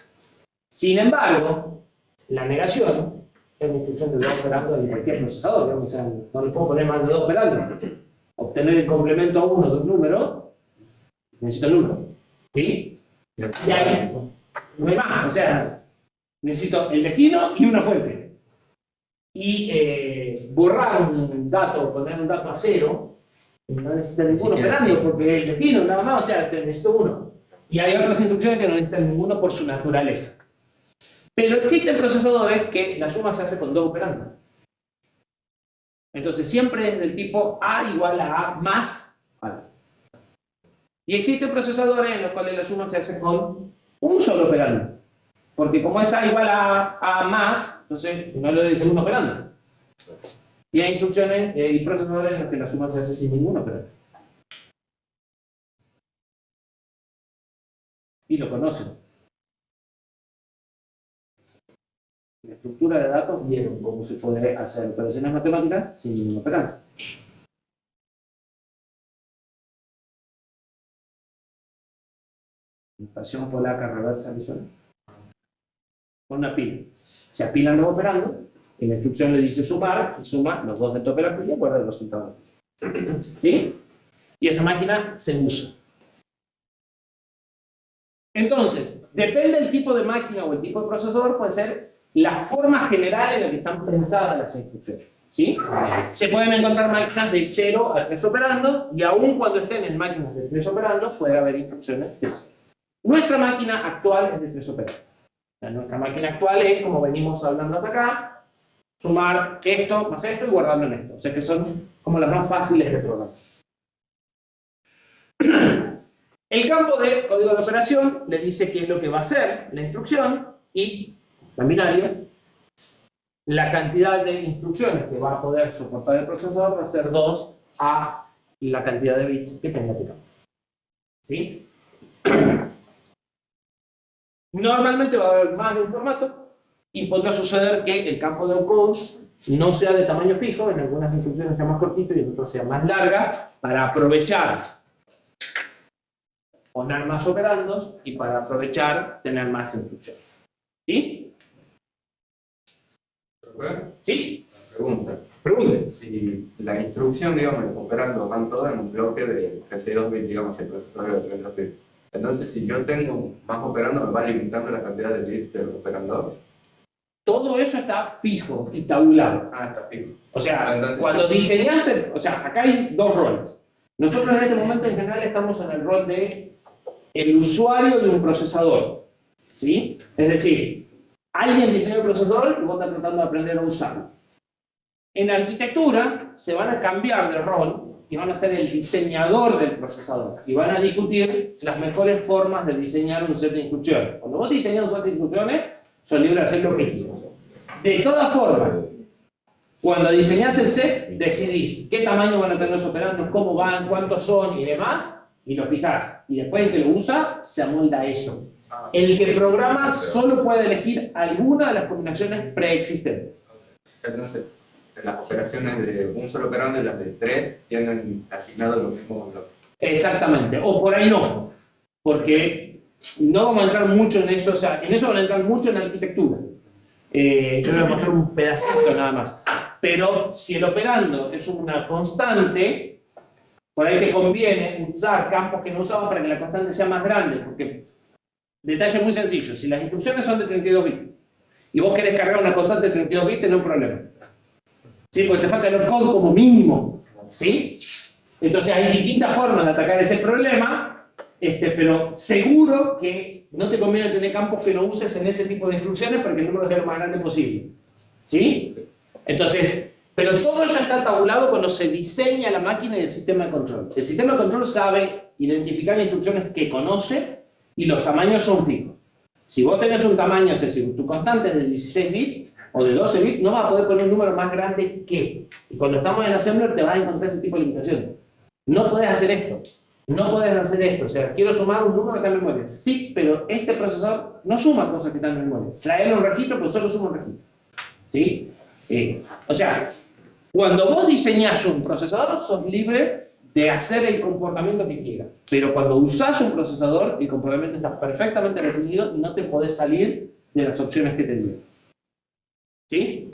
Sin embargo, la negación es una instrucción de 2 operandos en cualquier procesador. Digamos, o sea, no le puedo poner más de 2 operandos. Obtener el complemento 1 de un número, necesito el número. ¿Sí? Y ahí no hay más. O sea, necesito el destino y una fuente. Y borrar un dato, poner un dato a 0, no necesita ningún operando porque el destino nada más, o sea, necesito 1. Y hay otras instrucciones que no necesitan ninguno por su naturaleza. Pero existen procesadores que la suma se hace con 2 operandos. Entonces siempre es del tipo A igual a A más A. Y existen procesadores en los cuales la suma se hace con un solo operando. Porque como es A igual a A más, entonces no le dicen un operando. Y hay instrucciones y procesadores en los que la suma se hace sin ningún operando. Y lo conocen. La estructura de datos vieron cómo se puede hacer operaciones matemáticas sin ningún operando. Notación polaca reversa visual. Con una pila. Se apilan los operandos, y la instrucción le dice sumar, y suma los dos dentro de la pila y guarda el resultado. ¿Sí? Y esa máquina se usa. Entonces, depende del tipo de máquina o el tipo de procesador, puede ser la forma general en la que están pensadas las instrucciones. ¿Sí? Se pueden encontrar máquinas de 0 a 3 operandos, y aun cuando estén en máquinas de 3 operandos, puede haber instrucciones de 0. Nuestra máquina actual es de 3 operandos. Nuestra máquina actual es, como venimos hablando hasta acá, sumar esto más esto y guardarlo en esto. O sea que son como las más fáciles de programar. El campo de código de operación le dice qué es lo que va a hacer la instrucción y la binaria. La cantidad de instrucciones que va a poder soportar el procesador va a ser 2 a la cantidad de bits que tenga el campo. ¿Sí? Normalmente va a haber más de un formato y podrá suceder que el campo de encode no sea de tamaño fijo, en algunas instrucciones sea más cortito y en otras sea más larga, para aprovechar poner más operandos y para aprovechar tener más instrucciones. ¿Sí? ¿Sí? Pregunta. Pregunte. Si la instrucción, digamos, los operandos van todos en un bloque de 32 bits, digamos, el procesador de 32 bits. Entonces, si yo tengo más operandos, me va limitando la cantidad de bits del operador. Todo eso está fijo y tabulado. Ah, está fijo. O sea, Entonces, cuando diseñas, o sea, acá hay dos roles. Nosotros en este momento en general estamos en el rol de el usuario de un procesador. ¿Sí? Es decir, alguien diseñó el procesador y vos estás tratando de aprender a usarlo. En arquitectura se van a cambiar de rol y van a ser el diseñador del procesador y van a discutir las mejores formas de diseñar un set de instrucciones. Cuando vos diseñás un set de instrucciones, sos libre de hacer lo que quieras. De todas formas, cuando diseñás el set, decidís qué tamaño van a tener los operandos, cómo van, cuántos son y demás, y lo fijás. Y después el que lo usa, se amolda eso. El que programa solo puede elegir alguna de las combinaciones preexistentes. Entonces, las operaciones de un solo operando y las de 3 tienen asignado los mismos bloques. Exactamente, o por ahí no, porque no vamos a entrar mucho en eso, o sea, en eso van a entrar mucho en la arquitectura. Yo les voy a mostrar un pedacito nada más. Pero si el operando es una constante, por ahí te conviene usar campos que no usamos para que la constante sea más grande, porque, detalle muy sencillo, si las instrucciones son de 32 bits y vos querés cargar una constante de 32 bits, no hay problema. ¿Sí? Porque te falta el opcode como mínimo. ¿Sí? Entonces hay distintas formas de atacar ese problema, pero seguro que no te conviene tener campos que no uses en ese tipo de instrucciones para que el número sea lo más grande posible. ¿Sí? Entonces, pero todo eso está tabulado cuando se diseña la máquina y el sistema de control. El sistema de control sabe identificar las instrucciones que conoce y los tamaños son fijos. Si vos tenés un tamaño, es decir, tu constante es de 16 bits o de 12 bits, no vas a poder poner un número más grande que. Y cuando estamos en Assembler te vas a encontrar ese tipo de limitaciones. No puedes hacer esto. No puedes hacer esto. O sea, quiero sumar un número que está en memoria. Sí, pero este procesador no suma cosas que están en memoria. Traerle un registro, pero solo suma un registro. ¿Sí? O sea, cuando vos diseñás un procesador, sos libre de hacer el comportamiento que quieras. Pero cuando usás un procesador, el comportamiento está perfectamente definido y no te podés salir de las opciones que te dieron. ¿Sí?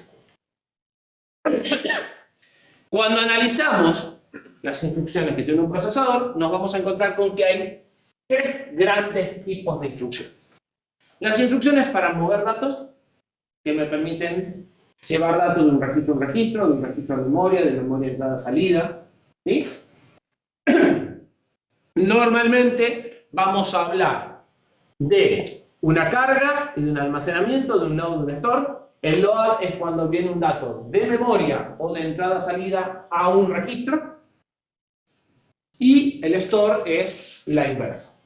Cuando analizamos las instrucciones que tiene un procesador, nos vamos a encontrar con que hay tres grandes tipos de instrucciones. Las instrucciones para mover datos, que me permiten llevar datos de un registro a un registro, de un registro a memoria, de memoria a entrada a salida. ¿Sí? Normalmente vamos a hablar de una carga y de un almacenamiento, de un load y de un store. El load es cuando viene un dato de memoria o de entrada a salida a un registro. Y el store es la inversa.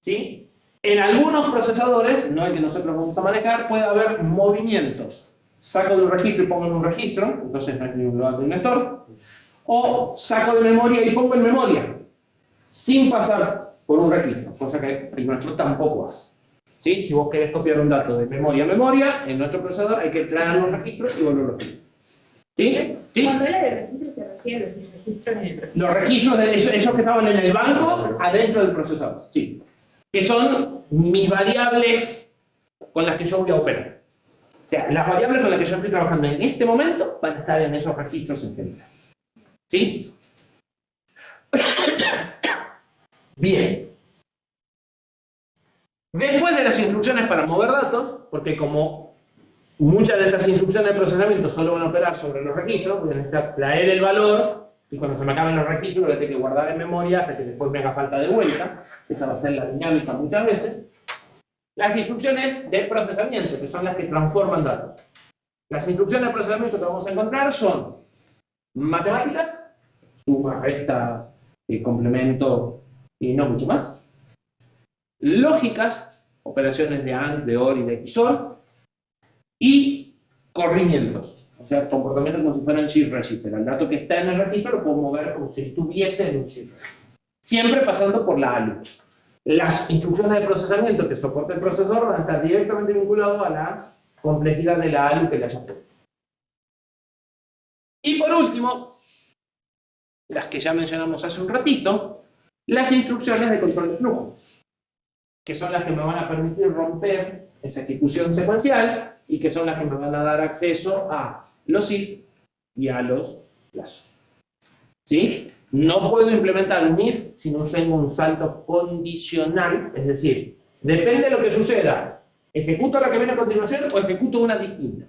¿Sí? En algunos procesadores, no el que nosotros vamos a manejar, puede haber movimientos. Saco de un registro y pongo en un registro, entonces no hay ni un load ni un store. O saco de memoria y pongo en memoria, sin pasar por un registro, cosa que el nuestro tampoco hace. ¿Sí? Si vos querés copiar un dato de memoria a memoria, en nuestro procesador hay que traer los registros y volverlos a registros. ¿Sí? ¿Sí? Cuando habla de registros se refiere a los registros en el procesador. Los registros, de esos que estaban en el banco, adentro del procesador. Sí. Que son mis variables con las que yo voy a operar. O sea, las variables con las que yo estoy trabajando en este momento van a estar en esos registros en general. ¿Sí? Bien. Después de las instrucciones para mover datos, porque como muchas de estas instrucciones de procesamiento solo van a operar sobre los registros, voy a necesitar traer el valor y cuando se me acaben los registros lo tengo que guardar en memoria hasta que después me haga falta de vuelta. Esa va a ser la dinámica muchas veces. Las instrucciones de procesamiento, que son las que transforman datos. Las instrucciones de procesamiento que vamos a encontrar son matemáticas, suma, resta, complemento y no mucho más. Lógicas, operaciones de AND, de OR y de XOR. Y corrimientos, o sea, comportamientos como si fueran shift register. El dato que está en el registro lo puedo mover como si estuviese en un shift. Siempre pasando por la ALU. Las instrucciones de procesamiento que soporta el procesador van a estar directamente vinculadas a la complejidad de la ALU que le haya puesto. Y por último, las que ya mencionamos hace un ratito, las instrucciones de control de flujo, que son las que me van a permitir romper esa ejecución secuencial y que son las que me van a dar acceso a los if y a los plazos. ¿Sí? No puedo implementar un if si no tengo un salto condicional, es decir, depende de lo que suceda, ¿ejecuto la que viene a continuación o ejecuto una distinta?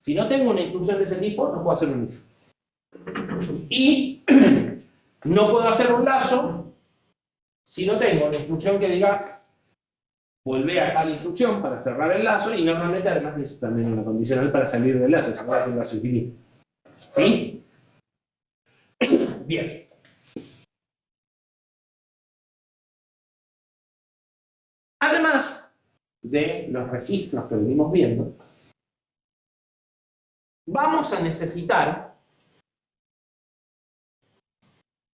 Si no tengo una instrucción de ese tipo, no puedo hacer un if. Y no puedo hacer un lazo si no tengo una instrucción que diga volver a tal instrucción para cerrar el lazo y normalmente además necesito también una condicional para salir del lazo, se acuerda que un lazo infinito. ¿Sí? Bien. Además de los registros que venimos viendo, vamos a necesitar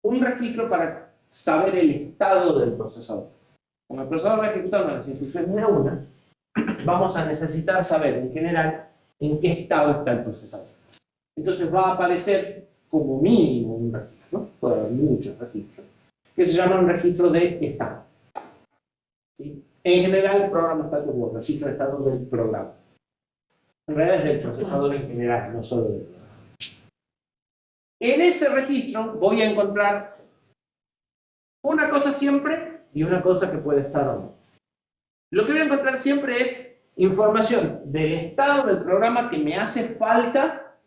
un registro para saber el estado del procesador. Como el procesador va ejecutando las instrucciones de una, vamos a necesitar saber en general en qué estado está el procesador. Entonces va a aparecer como mínimo un registro, ¿no? Puede haber muchos registros, que se llama un registro de estado. ¿Sí? En general, el programa status o el registro de estado del programa. En realidad es del procesador en general, no solo del programa. En ese registro voy a encontrar una cosa siempre y una cosa que puede estar o no. Lo que voy a encontrar siempre es información del estado del programa que me hace falta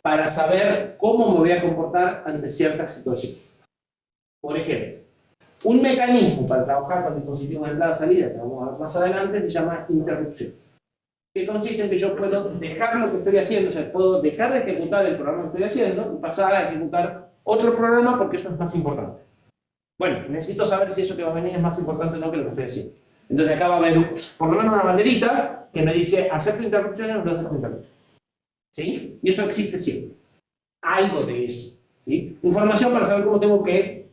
para saber cómo me voy a comportar ante ciertas situaciones. Por ejemplo, un mecanismo para trabajar con dispositivos de entrada-salida, que vamos a ver más adelante, se llama interrupción. Que consiste en que yo puedo dejar lo que estoy haciendo, o sea, puedo dejar de ejecutar el programa que estoy haciendo y pasar a ejecutar otro programa porque eso es más importante. Bueno, necesito saber si eso que va a venir es más importante o no que lo que estoy haciendo. Entonces acá va a haber por lo menos una banderita que me dice acepto interrupciones o no acepto interrupciones. ¿Sí? Y eso existe siempre. Algo de eso. ¿Sí? Información para saber cómo tengo que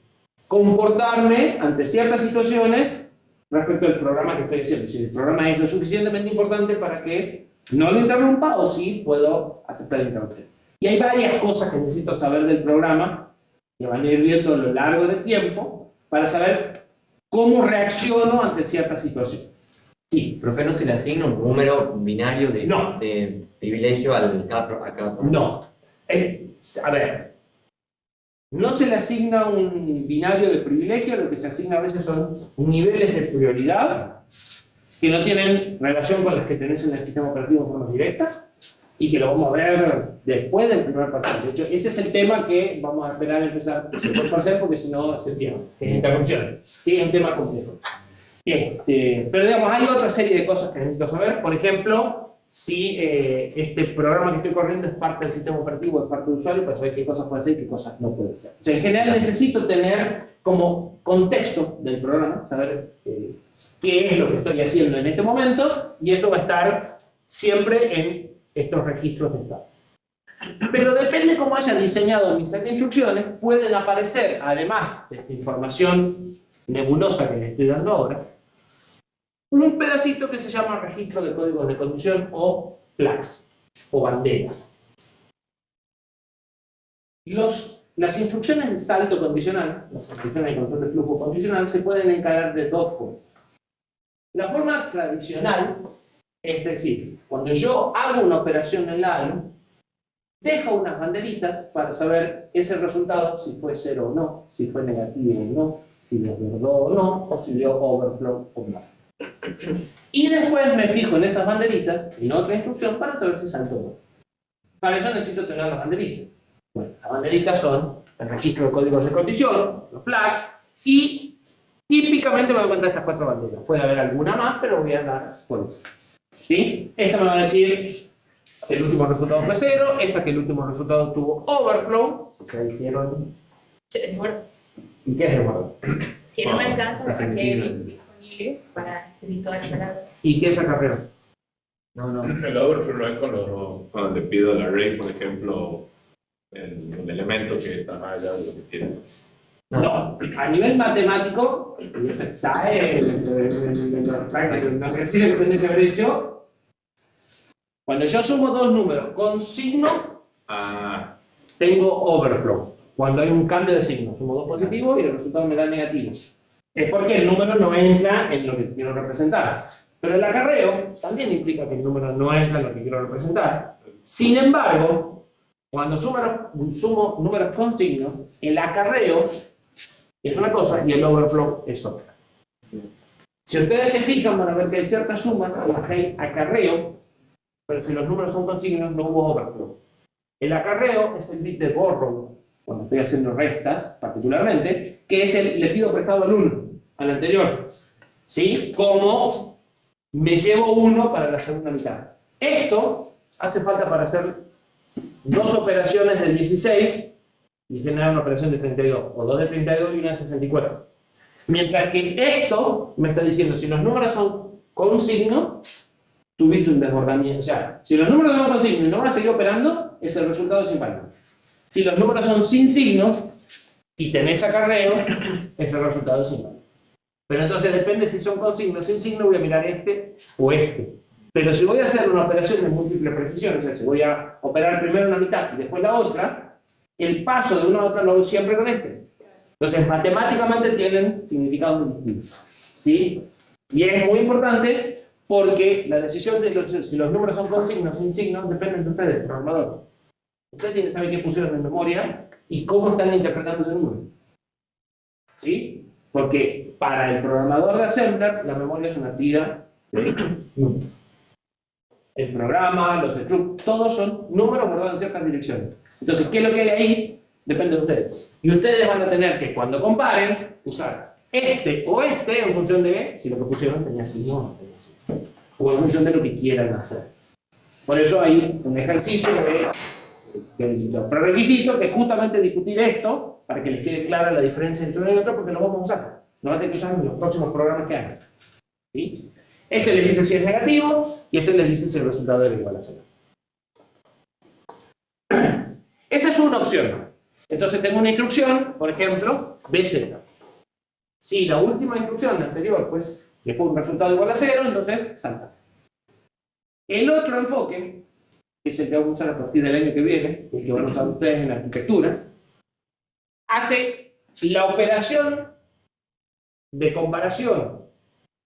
comportarme ante ciertas situaciones respecto al programa que estoy haciendo. Si el programa es lo suficientemente importante para que no lo interrumpa o si puedo aceptar la interrupción. Y hay varias cosas que necesito saber del programa que van a ir viendo a lo largo del tiempo para saber cómo reacciono ante ciertas situaciones. Sí. Profe, ¿no se le asigna un número binario de, No. de privilegio a cada programa? No. A ver, no se le asigna un binario de privilegio, lo que se asigna a veces son niveles de prioridad que no tienen relación con las que tenés en el sistema operativo de forma directa y que lo vamos a ver después del primer parcial. De hecho, ese es el tema que vamos a esperar a empezar por parcial porque si no se pierde. Interrupciones. Sí, es un tema complejo. Pero digamos, hay otra serie de cosas que necesito saber. Por ejemplo, si este programa que estoy corriendo es parte del sistema operativo, es parte del usuario, para saber qué cosas puede ser y qué cosas no pueden ser. O sea, en general necesito tener como contexto del programa, saber qué es lo que estoy haciendo en este momento, y eso va a estar siempre en estos registros de estado. Pero depende cómo haya diseñado mis set de instrucciones, pueden aparecer, además de esta información nebulosa que les estoy dando ahora, un pedacito que se llama registro de códigos de condición o flags o banderas. Las instrucciones de salto condicional, las instrucciones de control de flujo condicional, se pueden encargar de dos formas. La forma tradicional, es decir, cuando yo hago una operación en la ALU, dejo unas banderitas para saber ese resultado, si fue 0 o no, si fue negativo o no, si desbordó o no, o si dio overflow o no. Y después me fijo en esas banderitas en otra instrucción para saber si saltó o no. Para eso necesito tener las banderitas. Bueno, las banderitas son el registro de códigos de condición, los flags, y típicamente me voy a encontrar estas cuatro banderas. Puede haber alguna más, pero voy a dar por eso. ¿Sí? Esta me va a decir el último resultado fue 0, esta que el último resultado tuvo overflow, que hicieron. ¿Y qué es desbordó? Que no me alcanza la cantidad de bits disponible para toda la palabra. ¿Y qué es acarreo? No. El overflow es cuando le pido al array, por ejemplo, el elemento que está más allá de lo que tiene. No, a nivel matemático, y eso está en los ejercicios que tenés que haber hecho, cuando yo sumo dos números con signo, tengo overflow. Cuando hay un cambio de signo, sumo dos positivos y el resultado me da negativo. Es porque el número no entra en lo que quiero representar. Pero el acarreo también implica que el número no entra en lo que quiero representar. Sin embargo, cuando sumo números con signo, el acarreo es una cosa y el overflow es otra. Si ustedes se fijan, van a ver que hay ciertas sumas en las que hay acarreo, pero si los números son con signos, no hubo overflow. El acarreo es el bit de borrow, cuando estoy haciendo restas, particularmente, que es el le pido prestado al 1, al anterior. ¿Sí? Como me llevo 1 para la segunda mitad. Esto hace falta para hacer dos operaciones del 16 y generar una operación de 32, o dos de 32 y una de 64. Mientras que esto me está diciendo, si los números son con signo, tuviste un desbordamiento. O sea, si los números son con signo y no van a seguir operando, ese resultado es impálido. Si los números son sin signo y tenés acarreo, ese resultado es impálido. Pero entonces depende si son con signo o sin signo, voy a mirar este o este. Pero si voy a hacer una operación de múltiple precisión, o sea, si voy a operar primero una mitad y después la otra, el paso de una a otra lo hago siempre con este. Entonces, matemáticamente tienen significados distintos. ¿Sí? Y es muy importante porque la decisión de si los números son con signos o sin signos dependen de ustedes, programador. Ustedes tienen que saber qué pusieron en memoria y cómo están interpretando ese número. ¿Sí? Porque para el programador de Assembler, la memoria es una tira de números. El programa, los structs, todos son números guardados en ciertas direcciones. Entonces, ¿qué es lo que hay ahí? Depende de ustedes. Y ustedes van a tener que, cuando comparen, usar este o este en función de si lo que pusieron tenía signo o no tenía signo. O en función de lo que quieran hacer. Por eso hay un ejercicio de los prerequisitos, que es justamente discutir esto, para que les quede clara la diferencia entre uno y otro, porque lo vamos a usar. Lo van a tener que usar en los próximos programas que hagan. ¿Sí? Este les dice si es negativo, y este les dice si el resultado es igual a 0. Esa es una opción. Entonces tengo una instrucción, por ejemplo, BZ. Si la última instrucción anterior, pues, le pongo un resultado igual a 0, entonces salta. El otro enfoque, que es el que vamos a usar a partir del año que viene, el que van a usar ustedes en la arquitectura, hace la operación de comparación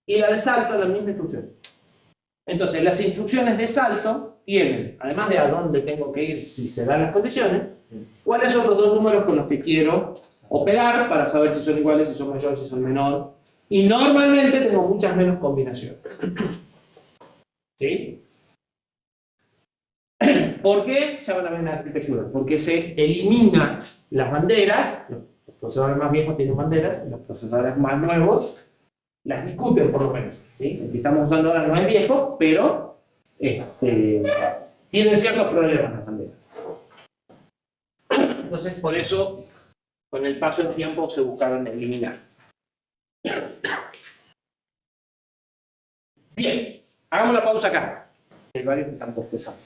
y la de salto en la misma instrucción. Entonces, las instrucciones de salto tienen, además de a dónde tengo que ir si se dan las condiciones, cuáles son los dos números con los que quiero operar para saber si son iguales, si son mayores, si son menores. Y normalmente tengo muchas menos combinaciones. ¿Sí? ¿Por qué? Ya van a ver en la arquitectura. Porque se eliminan las banderas. Los procesadores más viejos tienen banderas, los procesadores más nuevos las discuten por lo menos. ¿Sí? El que estamos usando ahora no es viejo, pero tienen ciertos problemas las banderas. Entonces, por eso, con el paso del tiempo se buscaron eliminar. Bien, hagamos la pausa acá. Hay varios que están bostezando.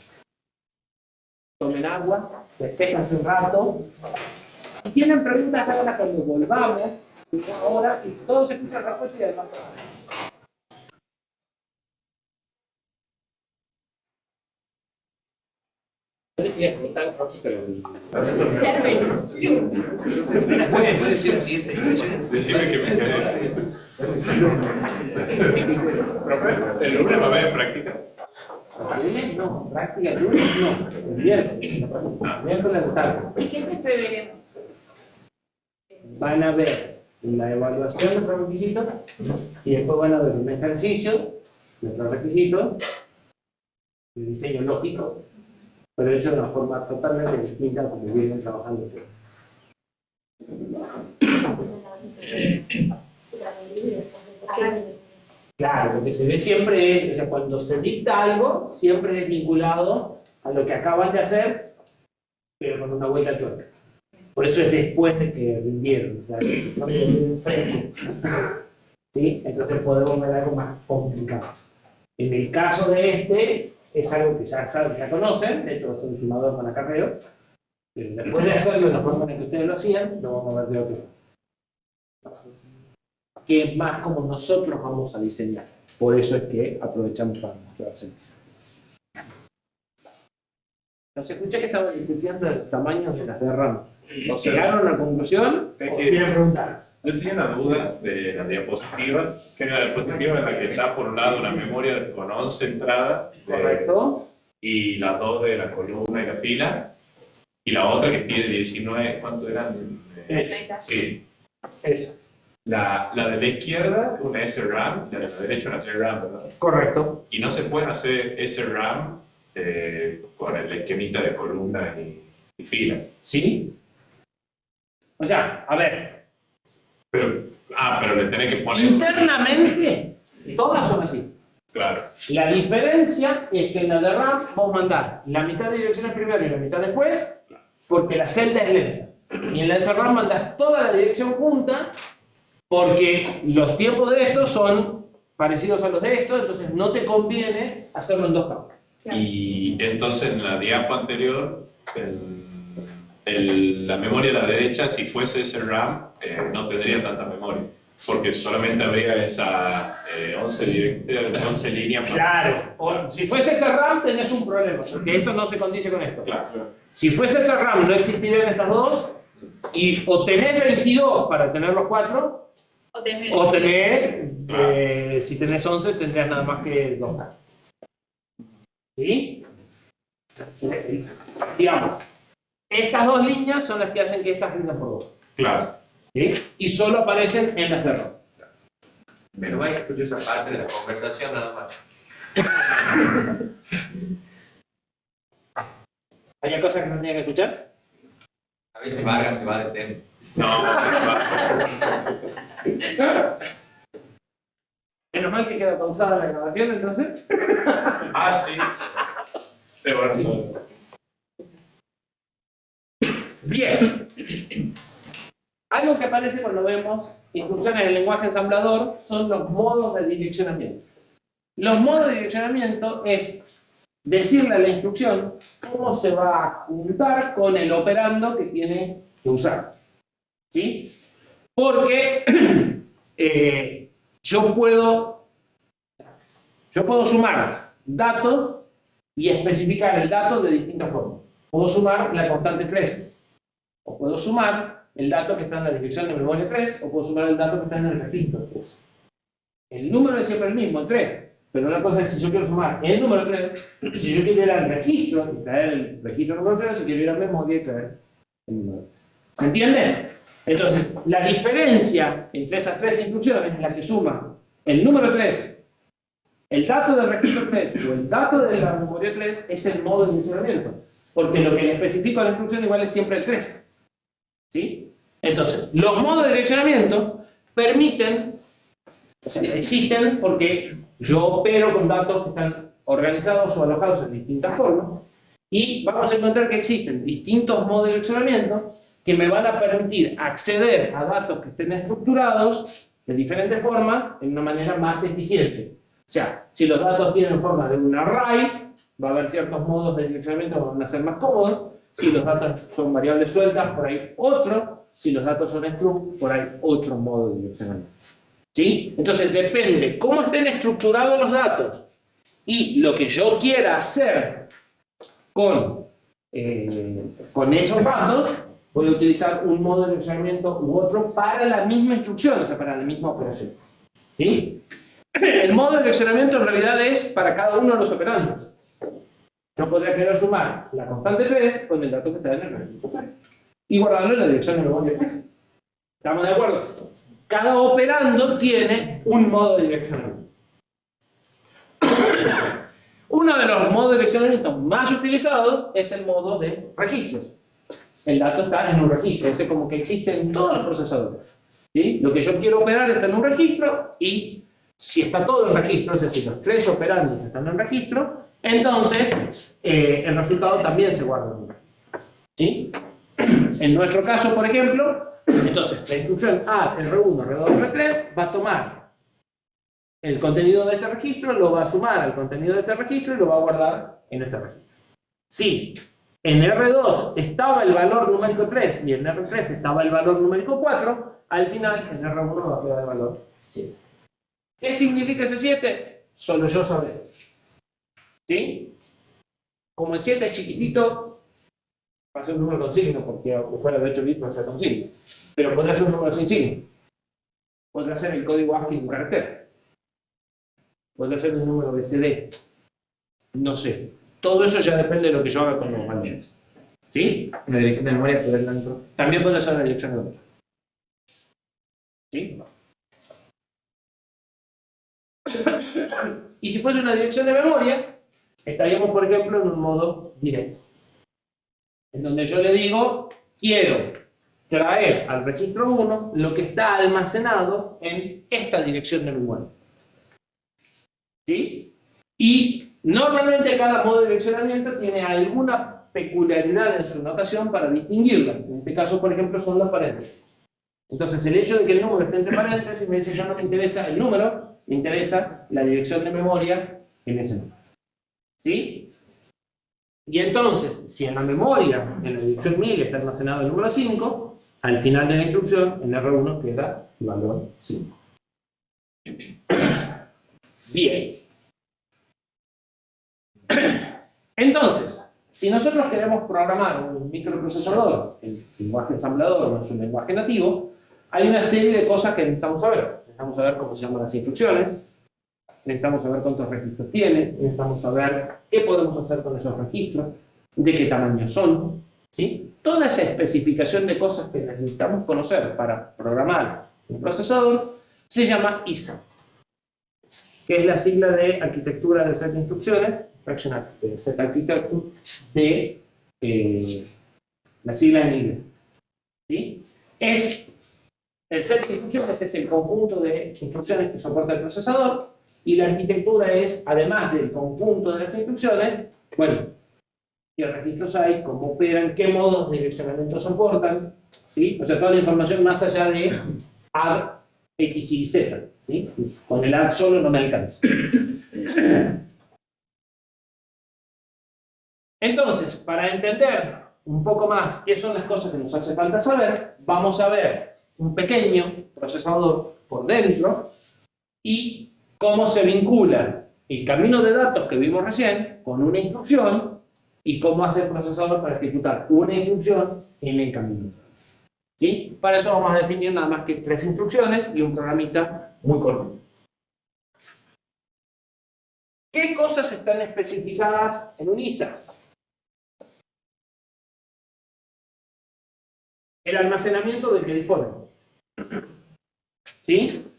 Tomen agua, despejanse un rato. Si tienen preguntas, háganlas cuando volvamos. Ahora, si todos escuchan la respuesta y además. Puede decir el siguiente. Decime que me enteré. ¿El lunes va a haber práctica? El lunes no, práctica el lunes no, el viernes. El miércoles tarde. ¿Y qué te preveremos? Van a ver la evaluación de los requisitos y después van a ver un ejercicio de los requisitos, de diseño lógico, pero hecho de una forma totalmente distinta a como vienen trabajando ustedes. Claro, porque se ve siempre, o sea, cuando se dicta algo, siempre es vinculado a lo que acaban de hacer, pero con una vuelta al tuerca. Por eso es después de que rindieron, o sea, no vienen fresco. ¿Sí? Entonces podemos ver algo más complicado. En el caso de este, es algo que ya saben, ya conocen, de hecho va a ser un sumador con acarreo, pero después de hacerlo de la forma en la que ustedes lo hacían, lo vamos a ver de otra forma. Que es más como nosotros vamos a diseñar. Por eso es que aprovechamos para mostrarse. Nos escuché que estaban discutiendo el tamaño de las derramas. ¿O llegaron a la conclusión? Es ¿O que- quieren preguntar? Yo tenía una duda de la diapositiva, que la diapositiva en la que está por un lado una memoria con 11 entradas ¿Correcto? y las dos de la columna y la fila, y la otra que tiene 19, ¿cuánto eran? Sí. Esa. La de la izquierda, una SRAM, y la de la derecha, una SRAM, ¿verdad? Correcto. Y no se pueden hacer SRAM con el esquemita de columna y fila. ¿Sí? O sea, a ver, Pero le tenés que poner. internamente todas son así. Claro. La diferencia es que en la de RAM vamos a mandar la mitad de direcciones primero y la mitad después, porque la celda es lenta. Y en la de RAM mandas toda la dirección junta, porque los tiempos de estos son parecidos a los de estos, entonces no te conviene hacerlo en dos campos. Y entonces en la diapo anterior, la memoria de la derecha, si fuese ese RAM, no tendría tanta memoria. porque solamente habría esa 11 líneas. Claro, o si fuese ese RAM tenés un problema, porque esto no se condice con esto. Claro. Si fuese ese RAM no existirían estas dos, y o tenés 22 para tener los 4, O tenés o tenés, si tenés 11 tendrías nada más que 2. ¿Sí? Digamos, estas dos líneas son las que hacen que estas rindan por 2. Claro. ¿Sí? Y solo aparecen en las de RAM. Pero vaya, escucho esa parte de la conversación nada más. ¿Hay cosas que no tenía que escuchar? A veces Vargas se va de tema. No, Menos mal que queda pausada la grabación, entonces. sí. Pero bueno, Bien. Algo que aparece cuando vemos instrucciones del lenguaje ensamblador son los modos de direccionamiento. Los modos de direccionamiento es decirle a la instrucción cómo se va a juntar con el operando que tiene que usar. ¿Sí? Porque yo puedo sumar datos y especificar el dato de distintas formas. Puedo sumar la constante 3, o puedo sumar el dato que está en la dirección de memoria 3, o puedo sumar el dato que está en el registro 3. El número es siempre el mismo, 3. Pero una cosa es si yo quiero sumar el número 3, si yo quiero ir al registro y traer el registro número 3, si quiero ir a memoria y traer el número 3. ¿Se entiende? Entonces, la diferencia entre esas tres instrucciones es la que suma el número 3, el dato del registro 3 o el dato de la memoria 3 es el modo de funcionamiento. Porque lo que le especifico a la instrucción igual es siempre el 3. ¿Sí? Entonces, los modos de direccionamiento permiten, o sea, existen porque yo opero con datos que están organizados o alojados en distintas formas, y vamos a encontrar que existen distintos modos de direccionamiento que me van a permitir acceder a datos que estén estructurados de diferentes formas en una manera más eficiente. O sea, si los datos tienen forma de un array, va a haber ciertos modos de direccionamiento que van a ser más cómodos. Si los datos son variables sueltas, por ahí otro. Si los datos son struct, por ahí otro modo de direccionamiento. ¿Sí? Entonces depende cómo estén estructurados los datos y lo que yo quiera hacer con esos datos, voy a utilizar un modo de direccionamiento u otro para la misma instrucción, o sea, para la misma operación. ¿Sí? El modo de direccionamiento en realidad es para cada uno de los operandos. Yo podría querer sumar la constante 3 con el dato que está en el registro 3 y guardarlo en la dirección de memoria 3. ¿Estamos de acuerdo? Cada operando tiene un modo de direccionamiento. Uno de los modos de direccionamiento más utilizados es el modo de registros. El dato está en un registro, ese como que existe en todos los procesadores. ¿Sí? Lo que yo quiero operar está en un registro y si está todo en registro, es decir, los tres operandos están en registro, entonces el resultado también se guarda en un registro. ¿Sí? En nuestro caso, por ejemplo, entonces la instrucción A, R1, R2, R3 va a tomar el contenido de este registro, lo va a sumar al contenido de este registro y lo va a guardar en este registro. Si en R2 estaba el valor numérico 3 y en R3 estaba el valor numérico 4, al final en R1 va a quedar el valor 7. ¿Qué significa ese 7? Solo yo sabré. ¿Sí? Como el 7 es chiquitito, va a ser un número con signo, porque aunque fuera de 8 bits va a ser con signo. Pero podrá ser un número sin signo. Podrá ser el código ASCII de un carácter. Podrá ser un número de CD. No sé. Todo eso ya depende de lo que yo haga con los valores. ¿Sí? La dirección de memoria poder blanco. También podrá ser la dirección de memoria. ¿Sí? Y si fuese una dirección de memoria, estaríamos, por ejemplo, en un modo directo. En donde yo le digo, quiero traer al registro 1 lo que está almacenado en esta dirección de memoria. ¿Sí? Y normalmente cada modo de direccionamiento tiene alguna peculiaridad en su notación para distinguirla. En este caso, por ejemplo, son los paréntesis. Entonces, el hecho de que el número esté entre paréntesis me dice ya no me interesa el número, me interesa la dirección de memoria en ese número. ¿Sí? Y entonces, si en la memoria, en la dirección 1000, está almacenado el número 5, al final de la instrucción, en R1 queda el valor 5. Bien. Entonces, si nosotros queremos programar un microprocesador en lenguaje ensamblador, no es un lenguaje nativo, hay una serie de cosas que necesitamos saber. Necesitamos saber cómo se llaman las instrucciones, necesitamos saber cuántos registros tiene, necesitamos saber qué podemos hacer con esos registros, de qué tamaño son, ¿sí? Toda esa especificación de cosas que necesitamos conocer para programar un procesador se llama ISA, que es la sigla de arquitectura de set de instrucciones, Instruction Set Architecture, de la sigla en inglés. ¿Sí? El set de instrucciones es el conjunto de instrucciones que soporta el procesador, y la arquitectura es, además del conjunto de las instrucciones, bueno, qué registros hay, cómo operan, qué modos de direccionamiento soportan, ¿sí? O sea, toda la información más allá de add, x, y, z, ¿sí? Con el add solo no me alcanza. Entonces, para entender un poco más qué son las cosas que nos hace falta saber, vamos a ver un pequeño procesador por dentro y cómo se vincula el camino de datos que vimos recién con una instrucción y cómo hace el procesador para ejecutar una instrucción en el camino. ¿Sí? Para eso vamos a definir nada más que 3 instrucciones y un programita muy corto. ¿Qué cosas están especificadas en un ISA? El almacenamiento del que disponen. ¿Sí?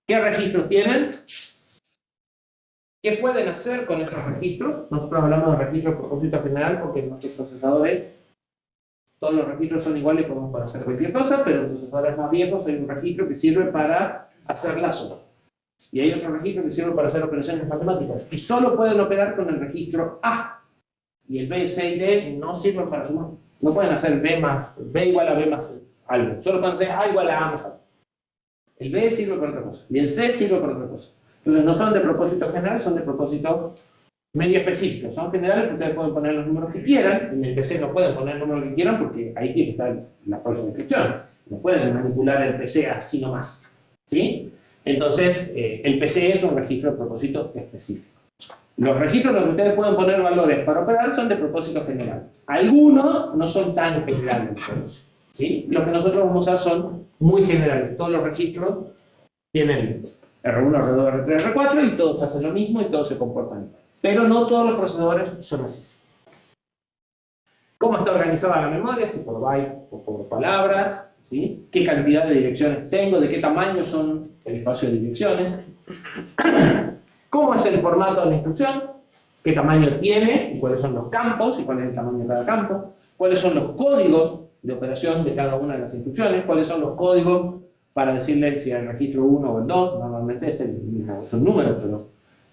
¿Qué registros tienen? ¿Qué pueden hacer con esos registros? Nosotros hablamos de registros de propósito general porque en nuestros procesadores todos los registros son iguales y podemos hacer cualquier cosa, pero en los procesadores más viejos hay un registro que sirve para hacer la suma. Y hay otro registro que sirve para hacer operaciones matemáticas. Y solo pueden operar con el registro A. Y el B, C y D no sirven para sumar. No pueden hacer B igual a B más algo. Solo pueden hacer A igual a A más algo. El B sirve para otra cosa. Y el C sirve para otra cosa. Entonces no son de propósito general, son de propósito medio específico. Son generales porque ustedes pueden poner los números que quieran. En el PC no pueden poner el número que quieran porque ahí tiene que estar la próxima instrucción. No pueden manipular el PC así nomás. ¿Sí? Entonces, el PC es un registro de propósito específico. Los registros en los que ustedes pueden poner valores para operar son de propósito general. Algunos no son tan generales. ¿Sí? Los que nosotros vamos a usar son muy generales. Todos los registros tienen R1, R2, R3, R4 y todos hacen lo mismo y todos se comportan igual. Pero no todos los procesadores son así. ¿Cómo está organizada la memoria? Si por byte o por palabras, ¿sí? ¿Qué cantidad de direcciones tengo? ¿De qué tamaño son el espacio de direcciones? ¿Cómo es el formato de la instrucción? ¿Qué tamaño tiene? ¿Y cuáles son los campos? ¿Y cuál es el tamaño de cada campo? ¿Cuáles son los códigos de operación de cada una de las instrucciones? ¿Cuáles son los códigos para decirle si el registro 1 o el 2? Normalmente es el mismo, son números, pero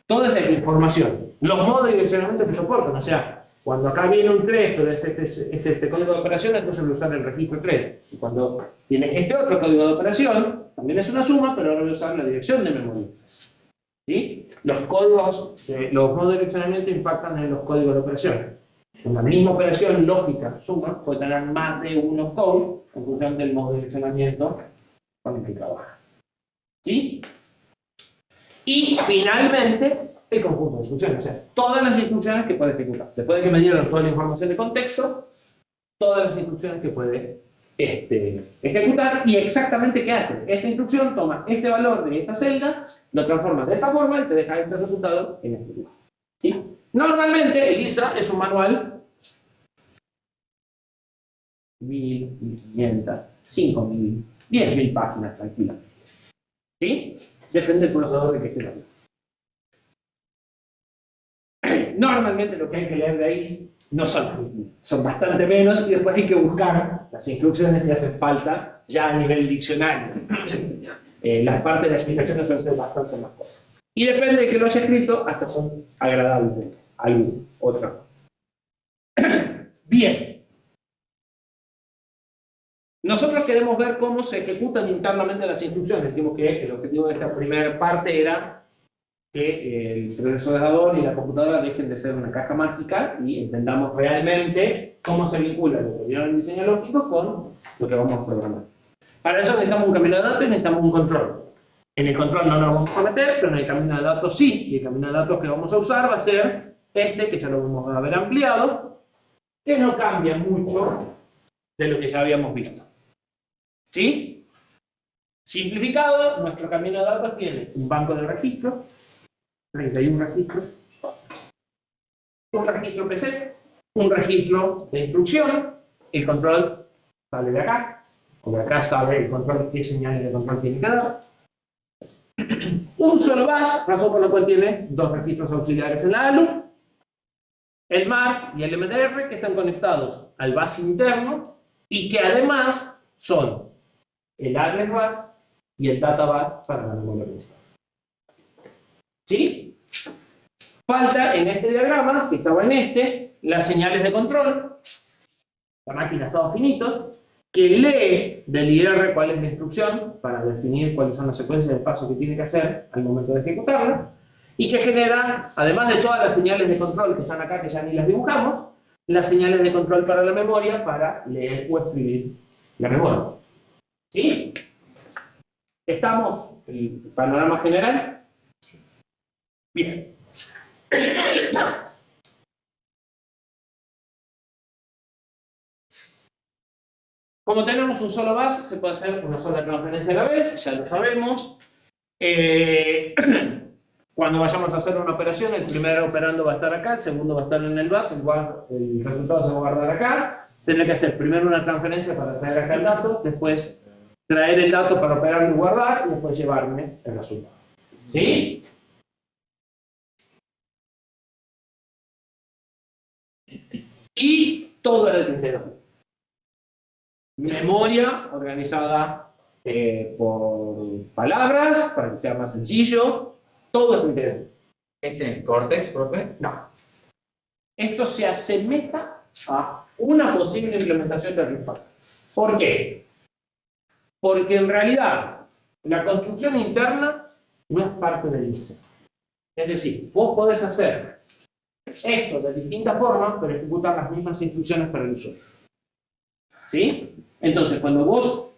toda esa información. Los modos de direccionamiento que soportan, o sea, cuando acá viene un 3, pero es este código de operación, entonces voy a usar el registro 3. Y cuando tiene este otro código de operación, también es una suma, pero ahora voy a usar la dirección de memoria. ¿Sí? Los códigos, los modos de direccionamiento impactan en los códigos de operación. En la misma operación lógica suma puede tener más de unos codes en función del modo de direccionamiento con el que trabaja. ¿Sí? Y finalmente, el conjunto de instrucciones, o sea, todas las instrucciones que puede ejecutar. Después de que me dieron toda la información de contexto, todas las instrucciones que puede ejecutar y exactamente qué hace. Esta instrucción toma este valor de esta celda, lo transforma de esta forma y te deja este resultado en este lugar. ¿Sí? Normalmente el ISA es un manual 1500, 5000, 10.000 páginas tranquilamente. ¿Sí? Depende del procesador de que esté hablando. Normalmente lo que hay que leer de ahí no son bastante menos y después hay que buscar las instrucciones si hacen falta ya a nivel diccionario. Las partes de las explicaciones suelen ser bastante más cosas. Y depende de que lo haya escrito, hasta son agradables algún otro. Bien. Nosotros queremos ver cómo se ejecutan internamente las instrucciones. Dijimos que el objetivo de esta primera parte era que el procesador y la computadora dejen de ser una caja mágica y entendamos realmente cómo se vincula lo que vieron en el diseño lógico con lo que vamos a programar. Para eso necesitamos un camino de datos y necesitamos un control. En el control no nos vamos a meter, pero en el camino de datos sí. Y el camino de datos que vamos a usar va a ser este, que ya lo vamos a ver ampliado, que no cambia mucho de lo que ya habíamos visto. ¿Sí? Simplificado, nuestro camino de datos tiene un banco de registros, 31 registros, un registro PC, un registro de instrucción, el control sale de acá, o de acá sale el control, qué señales de control tiene que dar. Un solo bus, razón por la cual tiene dos registros auxiliares en la ALU, el MARC y el MDR, que están conectados al bus interno y que además son el address bus y el data bus para la memoria principal. ¿Sí? Falta en este diagrama, que estaba en este, las señales de control, la máquina estados finitos, que lee del IR cuál es la instrucción para definir cuáles son las secuencias de pasos que tiene que hacer al momento de ejecutarla, y que genera, además de todas las señales de control que están acá, que ya ni las dibujamos, las señales de control para la memoria para leer o escribir la memoria. ¿Sí? ¿Estamos en el panorama general? Bien. Como tenemos un solo bus, se puede hacer una sola transferencia a la vez, ya lo sabemos. Cuando vayamos a hacer una operación, el primer operando va a estar acá, el segundo va a estar en el bus, el resultado se va a guardar acá. Tendré que hacer primero una transferencia para traer acá el dato, después traer el dato para operarlo y guardar, y después llevarme el resultado. ¿Sí? Y todo era el 32. Memoria organizada por palabras, para que sea más sencillo. Todo es 32. ¿Este Cortex, profe? No. Esto se asemeja a una posible implementación de RISC-V. ¿Por qué? Porque en realidad la construcción interna no es parte del ISA. Es decir, vos podés hacer esto de distintas formas, pero ejecutar las mismas instrucciones para el usuario. ¿Sí? Entonces, cuando vos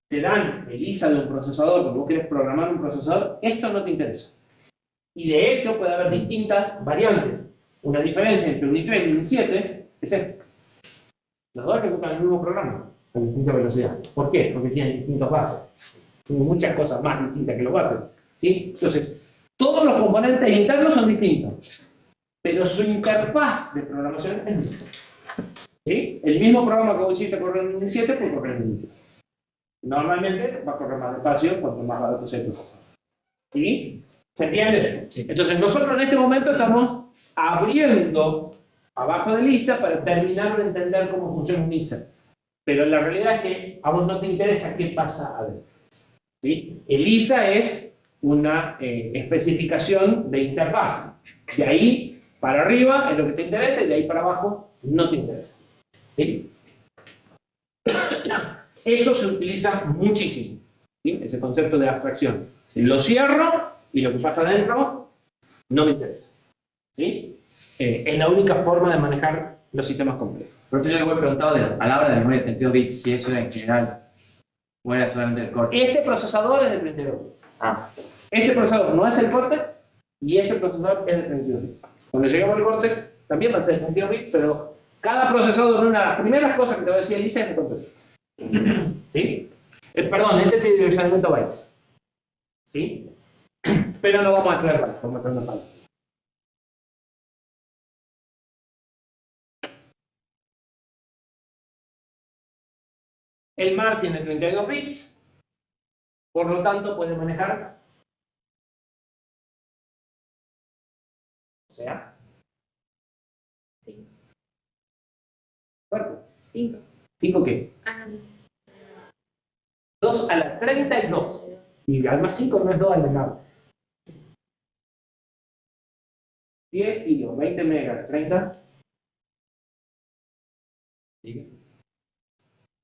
te dan el ISA de un procesador, cuando vos querés programar un procesador, esto no te interesa. Y de hecho puede haber distintas variantes. Una diferencia entre un i3 y un i7 es esta. Los dos ejecutan el mismo programa, con distinta velocidad. ¿Por qué? Porque tienen distintas bases. Tienen muchas cosas más distintas que los bases. ¿Sí? Entonces, todos los componentes internos son distintos, pero su interfaz de programación es misma. ¿Sí? El mismo programa que vos hiciste correr en un i7 puede correr en un i3. Normalmente va a correr más despacio cuanto más barato sea el procesador. ¿Sí? ¿Se entiende? Sí. Entonces nosotros en este momento estamos abriendo abajo del ISA para terminar de entender cómo funciona un ISA. Pero la realidad es que a vos no te interesa qué pasa adentro. ¿Sí? El ISA es una especificación de interfaz. De ahí para arriba es lo que te interesa y de ahí para abajo no te interesa. ¿Sí? Eso se utiliza muchísimo. ¿Sí? Ese concepto de abstracción. Lo cierro y lo que pasa adentro no me interesa. ¿Sí? Es la única forma de manejar los sistemas complejos. Profe, yo le voy preguntado de la palabra de memoria de 32 bits, si eso era en general o era solamente el corte. Este procesador es de 32 bits. Ah, Este procesador no es el corte y este procesador es de 32 bits. Cuando lleguemos al corte también va a ser de 32 bits, pero cada procesador, una de las primeras cosas que te voy a decir el ISA es el corte. ¿Sí? Perdón, este tiene direccionamiento bytes. ¿Sí? Pero no vamos a traer bytes, vamos a traer una palabra. El MAR tiene 32 bits, por lo tanto puede manejar, o sea, 5. fuerte. 5. ¿5 qué? Ah, 2 a la 32. Y además 5 no es 2 al menor. 10 kilos, 20 megas, 30.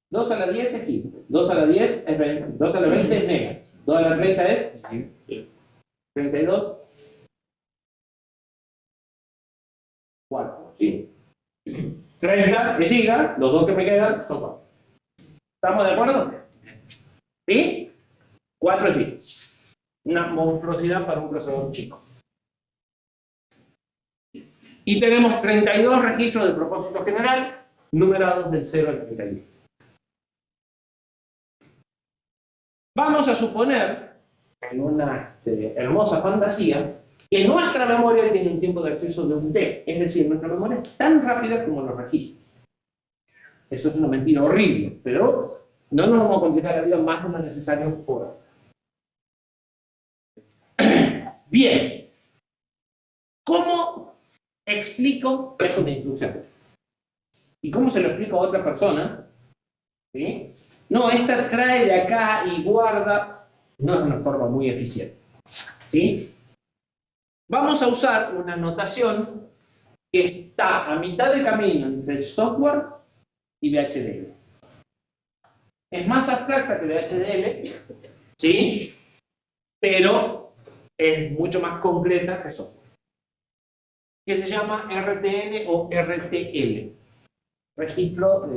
2 a la 10 es kilo. 2 a la 10 es 20. 2 a la 20 es mega. 2 a la 30 es 32 ¿sí? 30 de giga, los dos que me quedan son 4. ¿Estamos de acuerdo? ¿Sí? 4 gigas. Una monstruosidad para un procesador chico. Y tenemos 32 registros de propósito general, numerados del 0 al 31. Vamos a suponer, en una hermosa fantasía, que nuestra memoria tiene un tiempo de acceso de 1 T, es decir, nuestra memoria es tan rápida como los registros. Eso es una mentira horrible, pero no nos vamos a complicar la vida más de lo necesario por ahora. Bien, ¿cómo explico esto de instrucción? ¿Y cómo se lo explico a otra persona? ¿Sí? No, esta trae de acá y guarda, no es una forma muy eficiente. ¿Sí? Vamos a usar una notación que está a mitad de camino entre software y VHDL. Es más abstracta que VHDL, ¿sí? Pero es mucho más concreta que software. Que se llama RTN o RTL. Registro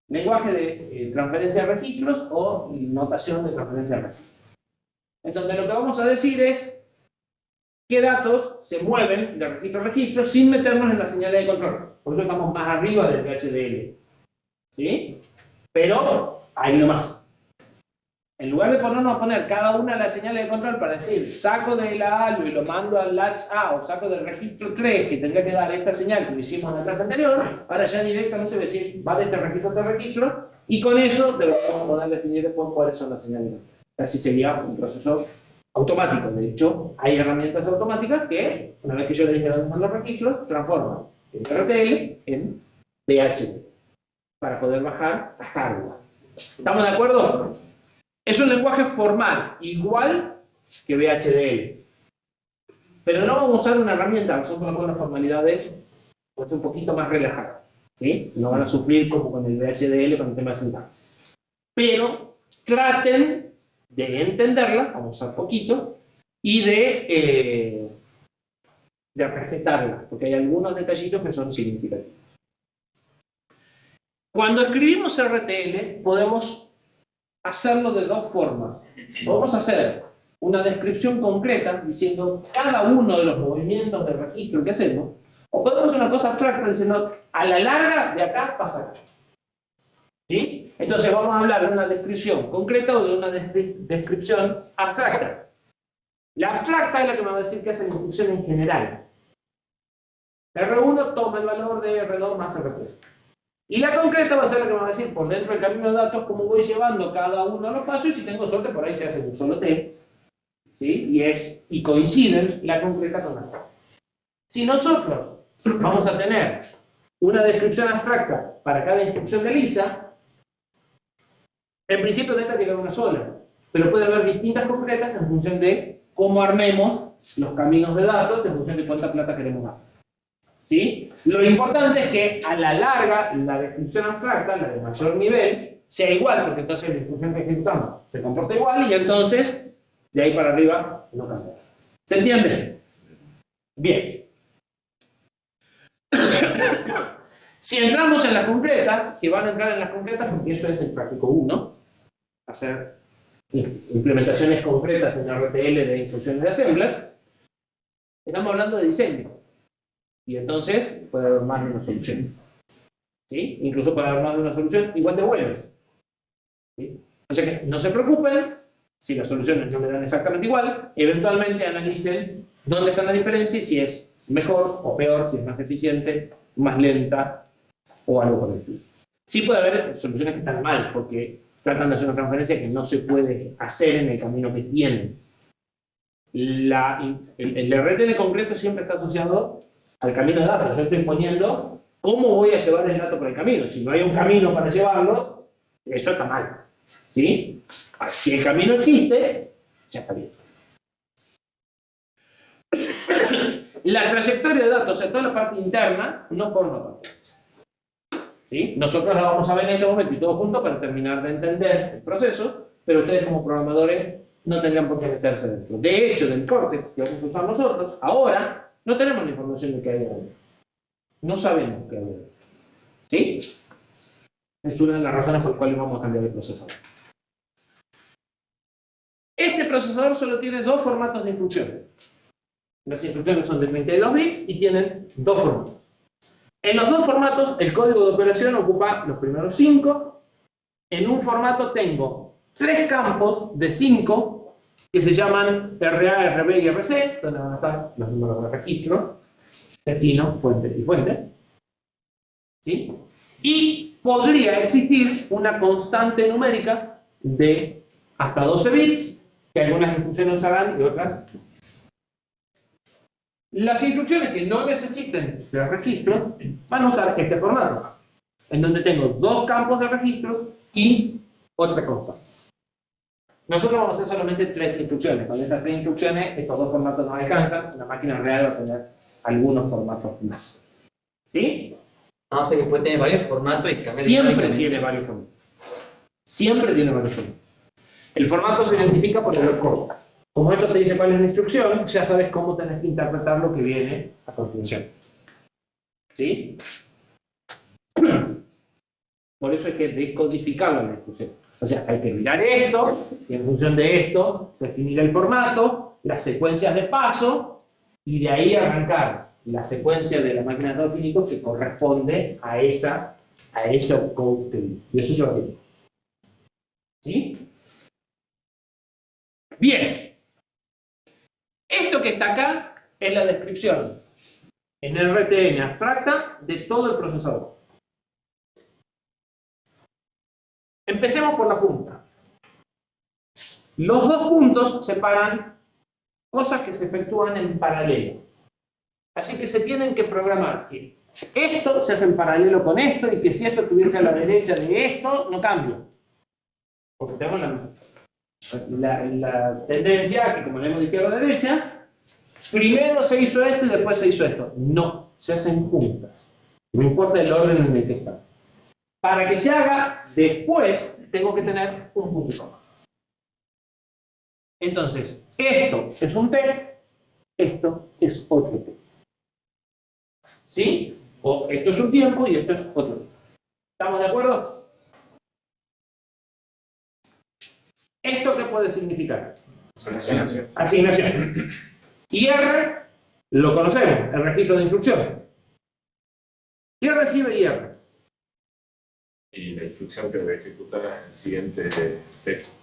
lenguaje de transferencia de registros o notación de transferencia de registros. Entonces lo que vamos a decir es qué datos se mueven de registro a registro sin meternos en las señales de control. Por eso estamos más arriba del VHDL. ¿Sí? Pero ahí nomás. En lugar de ponernos a poner cada una de las señales de control para decir saco de la ALU y lo mando al latch A o saco del registro 3 que tendría que dar esta señal que hicimos en la clase anterior, ahora ya directamente se va a decir va de este registro a este registro y con eso deberíamos poder definir después cuáles son las señales de control. Así sería un proceso automático. De hecho, hay herramientas automáticas que, una vez que yo le dije dónde están los registros, transforman el RTL en DHL para poder bajar a hardware. ¿Estamos de acuerdo? Es un lenguaje formal, igual que VHDL. Pero no vamos a usar una herramienta, nosotros con las formalidades pues un poquito más relajadas. ¿Sí? No van a sufrir como con el VHDL con el tema de sintaxis. Pero traten de entenderla, vamos a usar poquito, y de respetarla, porque hay algunos detallitos que son significativos. Cuando escribimos RTL, podemos hacerlo de dos formas. Vamos a hacer una descripción concreta diciendo cada uno de los movimientos de registro que hacemos, o podemos hacer una cosa abstracta diciendo a la larga de acá pasa acá. ¿Sí? Entonces vamos a hablar de una descripción concreta o de una descripción abstracta. La abstracta es la que me va a decir que hace la instrucción en general. R1 toma el valor de R2 más R3. Y la concreta va a ser la que me va a decir por dentro del camino de datos cómo voy llevando cada uno de los pasos y si tengo suerte por ahí se hace un solo T. ¿Sí? Y coinciden la concreta con la abstracta. Si nosotros vamos a tener una descripción abstracta para cada instrucción de Lisa, en principio tendrá que haber una sola, pero puede haber distintas concretas en función de cómo armemos los caminos de datos, en función de cuánta plata queremos dar. ¿Sí? Lo importante es que a la larga la descripción abstracta, la de mayor nivel, sea igual, porque entonces la instrucción que ejecutamos se comporta igual y entonces de ahí para arriba no cambia. ¿Se entiende? Bien. Si entramos en las concretas, que van a entrar en las concretas porque eso es el práctico 1, hacer implementaciones concretas en RTL de instrucciones de assembler, estamos hablando de diseño. Y entonces puede haber más de una solución. ¿Sí? Incluso puede haber más de una solución igual de buenas. ¿Sí? O sea que no se preocupen si las soluciones no me dan exactamente igual. Eventualmente analicen dónde está la diferencia y si es mejor o peor, si es más eficiente, más lenta o algo por el estilo. Sí puede haber soluciones que están mal porque tratan de hacer una transferencia que no se puede hacer en el camino que tienen. El RTL concreto siempre está asociado al camino de datos. Yo estoy poniendo cómo voy a llevar el dato por el camino. Si no hay un camino para llevarlo, eso está mal. ¿Sí? Si el camino existe, ya está bien. La trayectoria de datos en toda la parte interna no forma parte. ¿Sí? Nosotros la vamos a ver en este momento y todos juntos para terminar de entender el proceso, pero ustedes como programadores no tendrían por qué meterse dentro. De hecho, del Cortex que vamos a usar nosotros, ahora No tenemos la información de qué hay adentro. No sabemos qué hay adentro. ¿Sí? Es una de las razones por las cuales vamos a cambiar el procesador. Este procesador solo tiene dos formatos de instrucciones. Las instrucciones son de 32 bits y tienen dos formatos. En los dos formatos, el código de operación ocupa los primeros 5. En un formato tengo 3 campos de 5 que se llaman RA, RB y RC, donde van a estar los números de registro, destino, fuente y fuente. ¿Sí? Y podría existir una constante numérica de hasta 12 bits, que algunas instrucciones usarán y otras. Las instrucciones que no necesiten de registro van a usar este formato, en donde tengo 2 campos de registro y otra constante. Nosotros vamos a hacer solamente 3 instrucciones. Con estas 3 instrucciones, estos 2 formatos nos alcanzan. La máquina real va a tener algunos formatos más. ¿Sí? No, o sea que puede tener varios formatos y cambiar Siempre dinámicamente. tiene varios formatos. Siempre tiene varios formatos. El formato se identifica por el opcode. Como esto te dice cuál es la instrucción, ya sabes cómo tenés que interpretar lo que viene a continuación. ¿Sí? Por eso hay que decodificarlo en la instrucción. O sea, hay que mirar esto, y en función de esto, definir el formato, las secuencias de paso, y de ahí arrancar la secuencia de la máquina de datos finitos que corresponde a ese opcode que vi. Y eso yo lo tengo. ¿Sí? Bien. Esto que está acá es la descripción en RTN abstracta de todo el procesador. Empecemos por la punta. Los dos puntos separan cosas que se efectúan en paralelo. Así que se tienen que programar que esto se hace en paralelo con esto y que si esto estuviese a la derecha de esto, no cambia. Porque tenemos la tendencia que, como le hemos dicho a la derecha, primero se hizo esto y después se hizo esto. No, se hacen juntas. No importa el orden en el que están. Para que se haga después, tengo que tener un punto y coma. Entonces, esto es un T, esto es otro T. ¿Sí? O esto es un tiempo y esto es otro. ¿Estamos de acuerdo? ¿Esto qué puede significar? Asignación. Asignación. Y R, lo conocemos, el registro de instrucción. ¿Qué recibe IR? Y la instrucción que debe ejecutar el siguiente texto.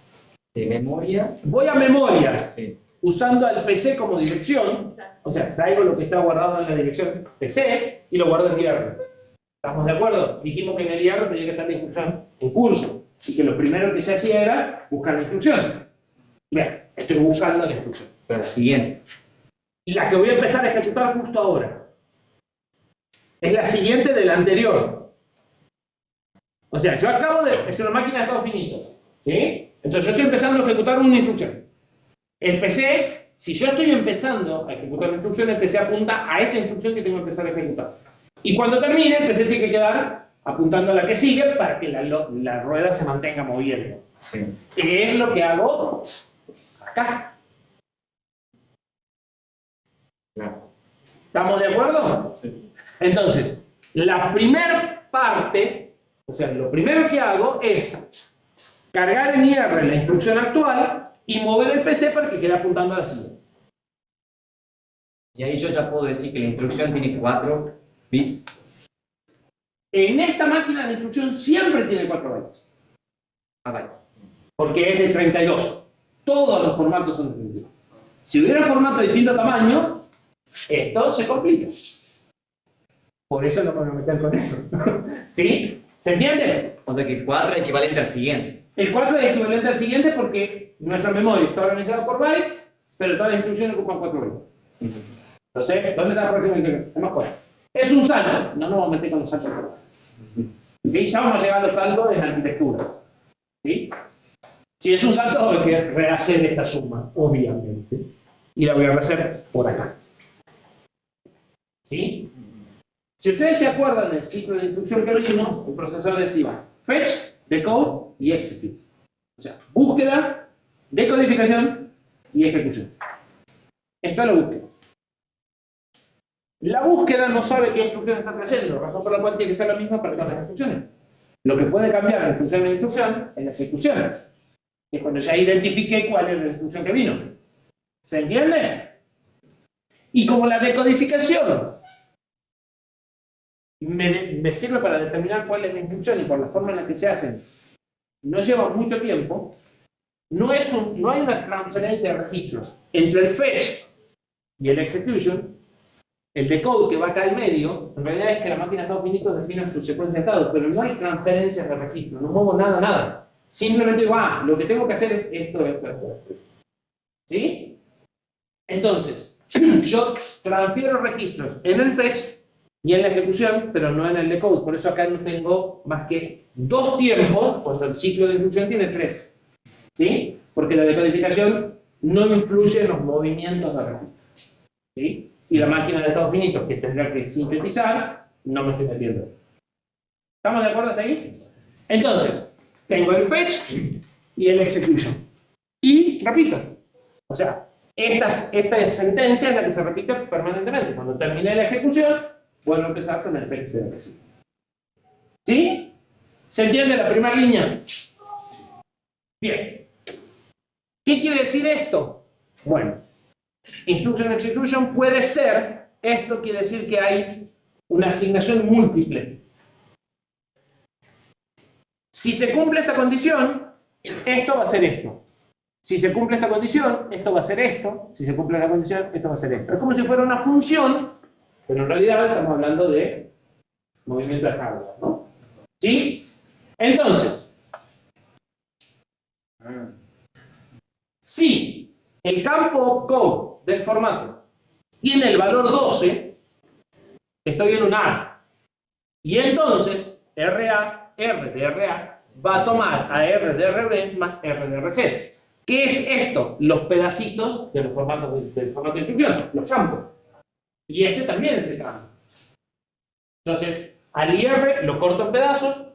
De memoria. Voy a memoria, Sí. usando al PC como dirección. O sea, traigo lo que está guardado en la dirección PC y lo guardo en IR. ¿Estamos de acuerdo? Dijimos que en el IR tenía que estar la instrucción en curso. Y que lo primero que se hacía era buscar la instrucción. Bien, estoy buscando la instrucción. Pero la siguiente. La que voy a empezar a ejecutar justo ahora es la siguiente de la anterior. O sea, yo acabo de... Es una máquina de estado finito. ¿Sí? Entonces yo estoy empezando a ejecutar una instrucción. El PC, si yo estoy empezando a ejecutar la instrucción, el PC apunta a esa instrucción que tengo que empezar a ejecutar. Y cuando termine, el PC tiene que quedar apuntando a la que sigue para que la rueda se mantenga moviendo. Sí. Que es lo que hago acá. Claro. ¿Estamos de acuerdo? Sí. Entonces, la primera parte, o sea, lo primero que hago es cargar en IR la instrucción actual y mover el PC para que quede apuntando a la siguiente. Y ahí yo ya puedo decir que la instrucción tiene 4 bits. En esta máquina la instrucción siempre tiene 4 bytes, Ah, bytes. porque es de 32. Todos los formatos son de 32. Si hubiera formato de distinto tamaño, esto se complica. Por eso no me voy a meter con eso. ¿Sí? ¿Se entiende? O sea que 4 es equivalente al siguiente. El 4 es equivalente al siguiente porque nuestra memoria está organizada por bytes, pero todas las instrucciones ocupan 4 bytes. Entonces, ¿dónde está la próxima instrucción? Es más fuera. Es un salto. No nos vamos a meter con los saltos. ¿Sí? Ya vamos a llegar a los saltos en la arquitectura. ¿Sí? Si es un salto, hay que rehacer esta suma, obviamente. Y la voy a rehacer por acá. ¿Sí? Si ustedes se acuerdan del ciclo de instrucción que vimos, el procesador decía fetch, decode y execute. O sea, búsqueda, decodificación y ejecución. Esto es la búsqueda. La búsqueda no sabe qué instrucción está trayendo, razón por la cual tiene que ser la misma para todas las instrucciones. Lo que puede cambiar de instrucción en instrucción es la ejecución. Es cuando ya identifique cuál es la instrucción que vino. ¿Se entiende? Y como la decodificación me sirve para determinar cuál es la instrucción y por la forma en la que se hacen, no lleva mucho tiempo, no hay una transferencia de registros entre el fetch y el execution. El decode que va acá al medio, en realidad es que la máquina de estados finitos define su secuencia de estados, pero no hay transferencias de registro, no muevo nada. Simplemente digo, lo que tengo que hacer es esto. ¿Sí? Entonces, yo transfiero registros en el fetch y en la ejecución, pero no en el decode. Por eso acá no tengo más que 2 tiempos, cuando el ciclo de ejecución tiene 3. ¿Sí? Porque la decodificación no influye en los movimientos de registro. ¿Sí? Y la máquina de estados finitos que tendrá que sintetizar, no me estoy metiendo. ¿Estamos de acuerdo hasta ahí? Entonces, tengo el fetch y el execution. Y repito. O sea, esta sentencia es la que se repite permanentemente. Cuando termine la ejecución, vuelvo a empezar con el fetch de la que sigue. ¿Sí? ¿Se entiende la primera línea? Bien. ¿Qué quiere decir esto? Bueno, instruction execution puede ser, esto quiere decir que hay una asignación múltiple. Si se cumple esta condición, esto va a ser esto. Si se cumple esta condición, esto va a ser esto. Si se cumple la condición, esto va a ser esto. Es como si fuera una función, pero en realidad estamos hablando de movimiento de hardware, ¿no? ¿Sí? Entonces, si el campo opcode del formato tiene el valor 12, estoy en un AR. Y entonces, R de RA, va a tomar a R de RB más R de RC. ¿Qué es esto? Los pedacitos del formato de instrucción, los campos. Y este también es el campo. Entonces, al IR lo corto en pedazos.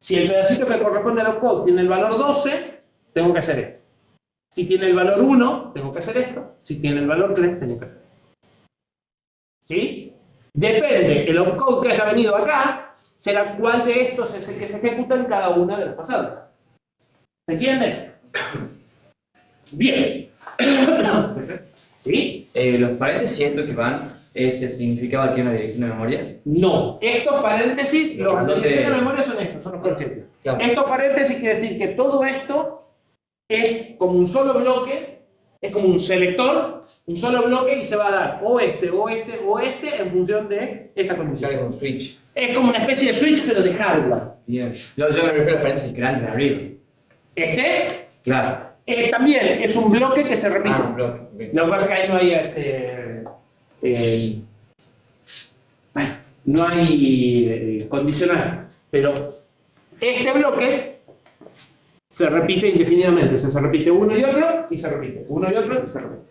Si el pedacito que corresponde al opcode tiene el valor 12, tengo que hacer esto. Si tiene el valor 1, tengo que hacer esto. Si tiene el valor 3, tengo que hacer esto. ¿Sí? Depende, el opcode que haya venido acá, será cuál de estos es el que se ejecuta en cada una de las pasadas. ¿Se entiende? Bien. ¿Sí? Los paréntesis estos que van, ¿es el significado aquí en una dirección de memoria? No. Estos paréntesis, los de ¿Dónde? dirección de memoria son estos, son los corchetes. Claro. Estos paréntesis quiere decir que todo esto es como un solo bloque, es como un selector, un solo bloque y se va a dar o este, o este, o este en función de esta condición. Claro, con switch. Es como una especie de switch, pero de hardware. Bien. Yo me refiero a paréntesis grandes de arriba. Este Claro. también es un bloque que se repite. Un bloque. Okay. Lo que pasa es que ahí no hay condicional, pero este bloque se repite indefinidamente, o sea, se repite uno y otro, y se repite uno y otro, y se repite.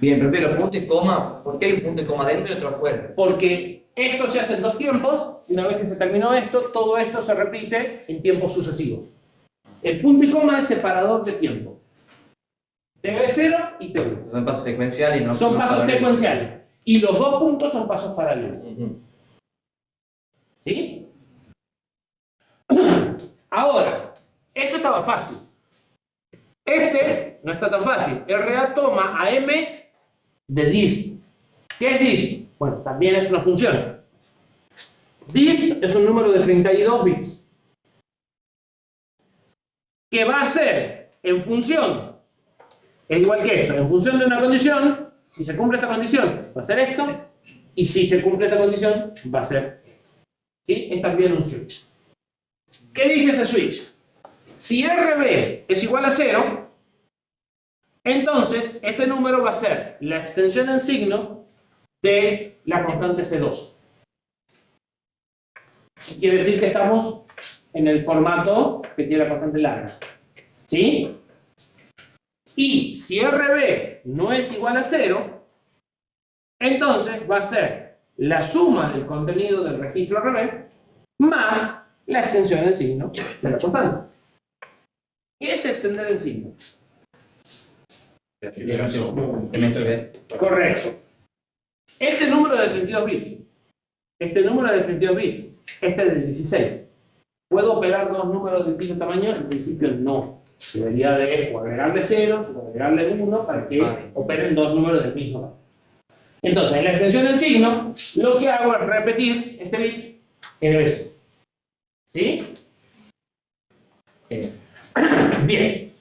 Bien, prefiero punto y coma. ¿Por qué hay un punto y coma dentro y otro afuera? Porque esto se hace en 2 tiempos, y una vez que se terminó esto, todo esto se repite en tiempos sucesivos. El punto y coma es separador de tiempo. T0 y T1. Son pasos secuenciales y no Son no pasos paralelos. secuenciales. Y los 2 puntos son pasos paralelos. ¿Sí? Ahora, esto estaba fácil. Este no está tan fácil. RA toma a M de dist. ¿Qué es dist? Bueno, también es una función. Dist es un número de 32 bits. ¿Qué va a hacer? En función, es igual que esto, en función de una condición, si se cumple esta condición, va a ser esto, y si se cumple esta condición, va a ser esto. ¿Sí? Es también un switch. ¿Qué dice ese switch? Si RB es igual a 0, entonces este número va a ser la extensión en signo de la constante C2. Quiere decir que estamos en el formato que tiene la constante larga. ¿Sí? Y si RB no es igual a 0, entonces va a ser la suma del contenido del registro RB más la extensión en signo de la constante. ¿Qué es extender en signo? MSB. Correcto. este número de 32 bits, este número de 32 bits, este de 16. ¿Puedo operar dos números de distinto tamaño? En principio no. Debería de o agregarle 0 o agregarle 1 para que operen dos números del mismo tamaño. Entonces, en la extensión del signo, lo que hago es repetir este bit n veces. ¿Sí? Bien.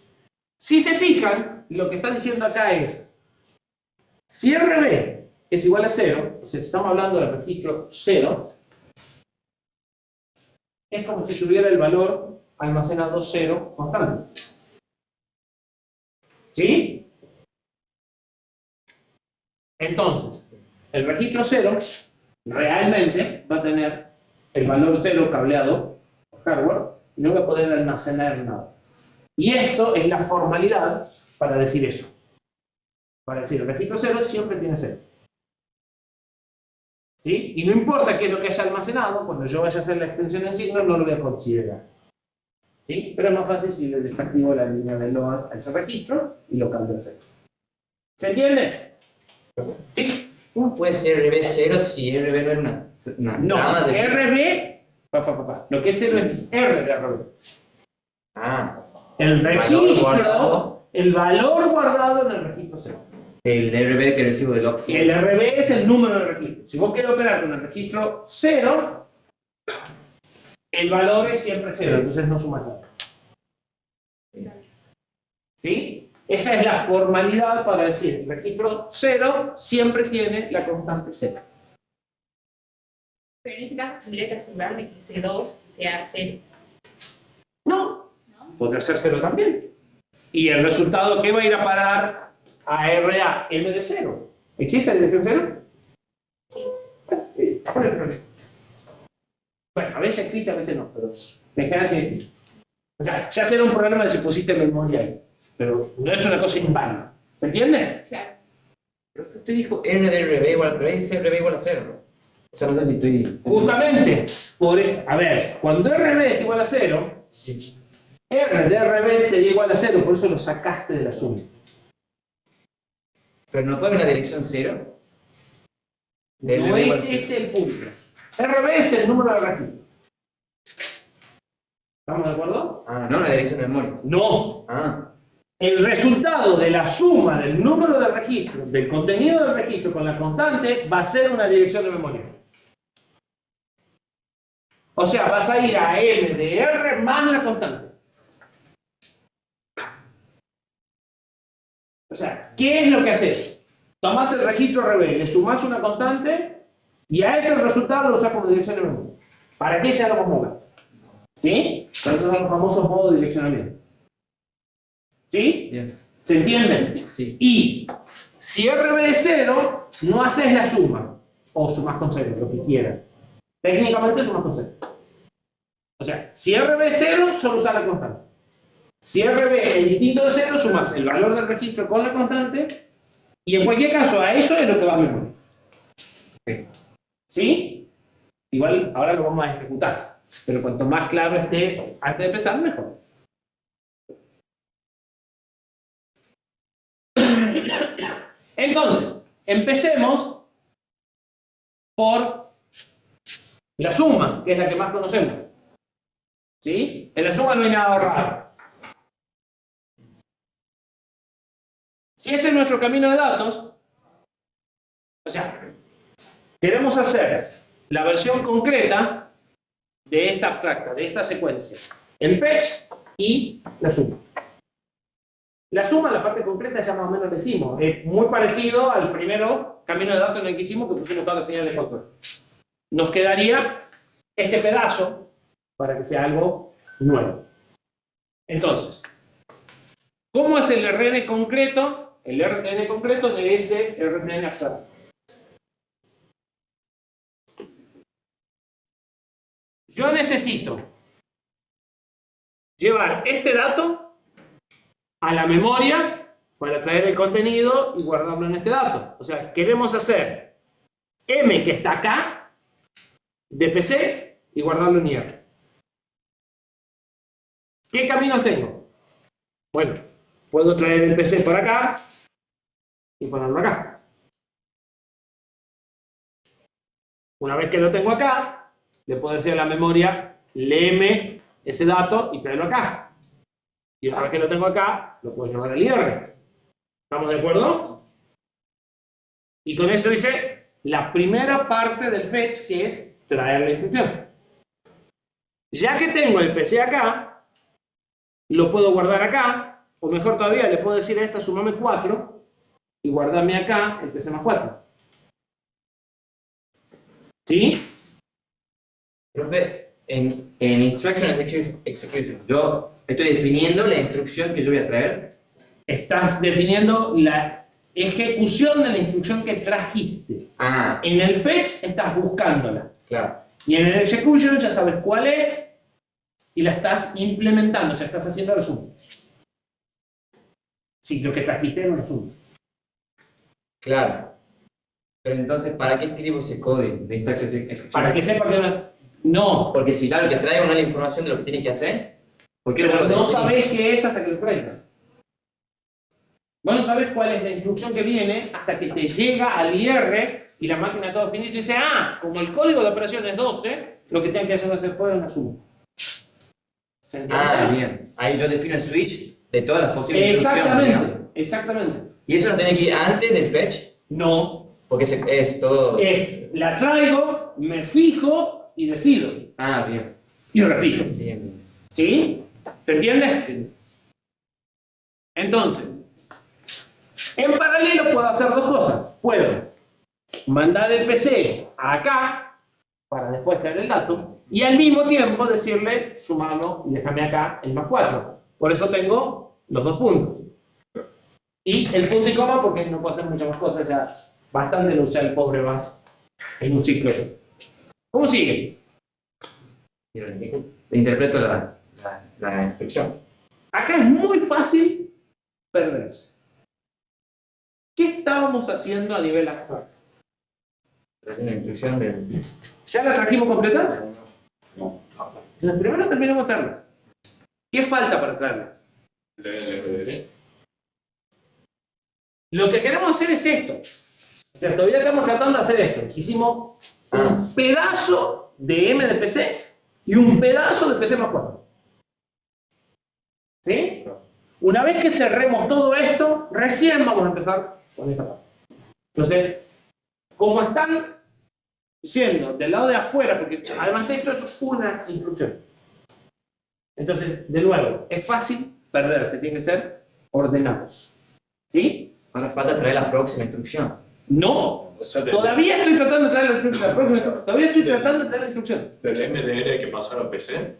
Si se fijan, lo que está diciendo acá es, si RB es igual a 0, o sea, si estamos hablando del registro 0, es como si tuviera el valor almacenado 0 constante. ¿Sí? Entonces, el registro 0 realmente va a tener el valor 0 cableado por hardware y no va a poder almacenar nada. Y esto es la formalidad para decir eso. Para decir, el registro 0 siempre tiene 0. ¿Sí? Y no importa qué es lo que haya almacenado, cuando yo vaya a hacer la extensión en signo no lo voy a considerar. ¿Sí? Pero es más fácil si le desactivo la línea de load a ese registro y lo cambio a 0. ¿Se entiende? ¿Sí? ¿Cómo puede ser RB 0 si RB no es una No, rama de... RB, lo que es 0 es R de RB. Ah, El valor registro, guardado. el valor guardado en el registro 0. el RB que recibo del log. El RB es el número de registro. Si vos querés operar con el registro 0, el valor es siempre 0, entonces no sumas nada. ¿Sí? Esa es la formalidad para decir, el registro 0 siempre tiene la constante 0. Pero en ese caso tendría que asegurarme que C2 sea 0. No, podría ser 0 también. Y el resultado que va a ir a parar a RA M de 0. ¿Existe la dirección 0? Sí. ¿Cuál es el problema? Bueno, a veces existe, a veces no, pero en general sí existe. O sea, ya será un problema de si pusiste memoria ahí, pero no es una cosa inválida. ¿Se entiende? Claro. Pero usted dijo R de RB igual, pero ahí dice RB igual a 0. O sea, no sé si estoy... Justamente, a ver, cuando RB es igual a 0, Sí. R de RB sería igual a 0, por eso lo sacaste de la suma. Pero no puede haber una dirección 0. No es ese el punto. RB es el número de registro. ¿Estamos de acuerdo? Ah, no una dirección de memoria. No. Ah, El resultado de la suma del número de registro, del contenido del registro con la constante, va a ser una dirección de memoria. O sea, vas a ir a M de R más la constante. O sea, ¿qué es lo que haces? Tomás el registro RB, le sumás una constante y a ese resultado lo usás como dirección de memoria. ¿Para qué ya lo vamos a mover? ¿Sí? Para eso son los famosos modos de direccionamiento. ¿Sí? bien. ¿Se entienden? Sí. Y si RB es 0, no haces la suma. O sumas con 0, lo que quieras. Técnicamente sumas con 0. O sea, si RB es 0, solo usas la constante. Si RB es distinto de 0, sumas el valor del registro con la constante. Y en cualquier caso, a eso es lo que va a memoria. ¿Sí? Igual ahora lo vamos a ejecutar. Pero cuanto más claro esté antes de empezar, mejor. Entonces, empecemos por la suma, que es la que más conocemos. ¿Sí? En la suma no hay nada raro. Si este es nuestro camino de datos, o sea, queremos hacer la versión concreta de esta abstracta, de esta secuencia. El fetch y la suma. La suma, la parte concreta, ya más o menos decimos. Es muy parecido al primero camino de datos en el que hicimos, que pusimos todas las señales de control. Nos quedaría este pedazo para que sea algo nuevo. Entonces, ¿cómo es el RN concreto? El RTN concreto de ese RTN abstracto. Yo necesito llevar este dato a la memoria para traer el contenido y guardarlo en este dato. O sea, queremos hacer M que está acá de PC y guardarlo en IR. ¿Qué caminos tengo? Bueno, puedo traer el PC por acá y ponerlo acá. Una vez que lo tengo acá, le puedo decir a la memoria, léeme ese dato y tráelo acá. Y una vez que lo tengo acá, lo puedo llevar al IR. ¿Estamos de acuerdo? Y con eso hice la primera parte del fetch, que es traer la instrucción. Ya que tengo el PC acá, lo puedo guardar acá, o mejor todavía, le puedo decir a esta sumame 4 y guardarme acá el PC más 4. ¿Sí? Profe, en Instruction Execution, yo estoy definiendo la instrucción que yo voy a traer. Estás definiendo la ejecución de la instrucción que trajiste. Ah, En el fetch estás buscándola. claro. Y en el execution ya sabes cuál es y la estás implementando, o sea, estás haciendo resumen. Si lo que trajiste es un resumen. Claro. Pero entonces, ¿para qué escribo ese código de Instruction Execution? Para que sepa que no, Porque si ya lo que traigo no es la información de lo que tiene que hacer, ¿por qué pero lo no definir? sabés qué es hasta que lo traigas. Vos no sabés cuál es la instrucción que viene hasta que te llega al IR y la máquina todo finito y dice, ah, como el código de operación es 12, lo que tengo que hacer es hacer poner una suma. ¿Se entiende? Ah, bien. Ahí yo defino el switch de todas las posibles instrucciones. digamos. Exactamente, exactamente. ¿Y eso no tiene que ir antes del fetch? No, Porque es todo... es la traigo, me fijo y decido. Ah, bien. Y lo repito. Bien, bien. ¿Sí? ¿Se entiende? Sí. Entonces, en paralelo puedo hacer dos cosas. Puedo mandar el PC acá para después traer el dato y al mismo tiempo decirle sumalo y déjame acá el más 4. Por eso tengo los dos puntos. Y el punto y coma porque no puedo hacer muchas más cosas, ya bastante lo usa el pobre Bash en un ciclo. ¿Cómo sigue? Interpreto la instrucción. Acá es muy fácil perderse. ¿Qué estábamos haciendo a nivel actual? Haciendo la instrucción del... ¿Ya la trajimos completa? No. Entonces, primero terminamos de traerla. ¿Qué falta para traerla? Lo que queremos hacer es esto. O sea, todavía estamos tratando de hacer esto. Hicimos un pedazo de M de PC y un pedazo de PC más 4. ¿Sí? Una vez que cerremos todo esto, recién vamos a empezar con esta parte. Entonces, como están siendo del lado de afuera, porque además esto es una instrucción. Entonces, de nuevo, es fácil perderse, tiene que ser ordenados. ¿Sí? Ahora falta traer la próxima instrucción. No, todavía estoy tratando de traer la instrucción. Todavía estoy tratando de traer la instrucción. Del MDR hay que pasar a PC.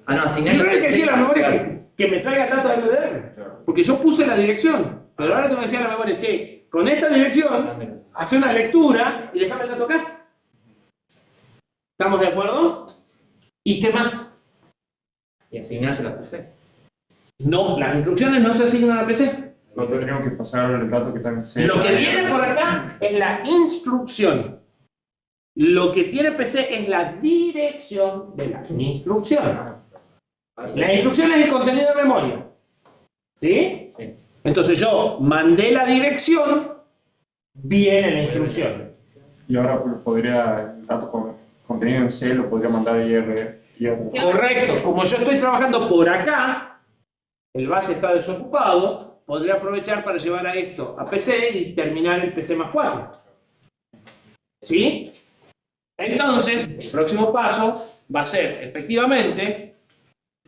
Ah, no, asignar Primero hay que decir a la memoria que me traiga el dato de MDR. Claro. Porque yo puse la dirección. Pero ahora tengo que decir a la memoria, che, con esta dirección, hace una lectura y déjame el dato acá. ¿Estamos de acuerdo? ¿Y qué más? Y asignarse la PC. No, las instrucciones no se asignan a PC. No tendríamos que pasar el dato que está en C. Lo que viene por acá es la instrucción. Lo que tiene PC es la dirección de la instrucción. La instrucción es el contenido de memoria. ¿Sí? Sí. Entonces yo mandé la dirección, viene la instrucción. Y ahora pues, podría, el dato con contenido en C lo podría mandar a IR. Correcto. Como yo estoy trabajando por acá, el base está desocupado, podría aprovechar para llevar a esto a PC y terminar el PC más 4. ¿Sí? Entonces, el próximo paso va a ser, efectivamente,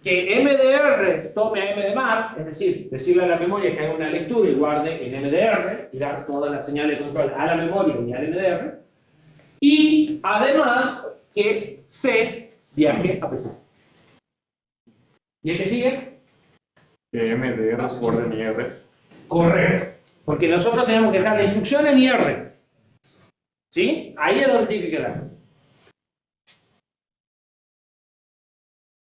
que MDR tome a MDMAR, es decir, decirle a la memoria que haga una lectura y guarde en MDR y dar todas las señales de control a la memoria y al MDR. Y además que C viaje a PC. ¿Y el que sigue? Que MDR se guarde en IR. Correcto. Porque nosotros tenemos que dejar la instrucción en IR. ¿Sí? Ahí es donde tiene que quedar.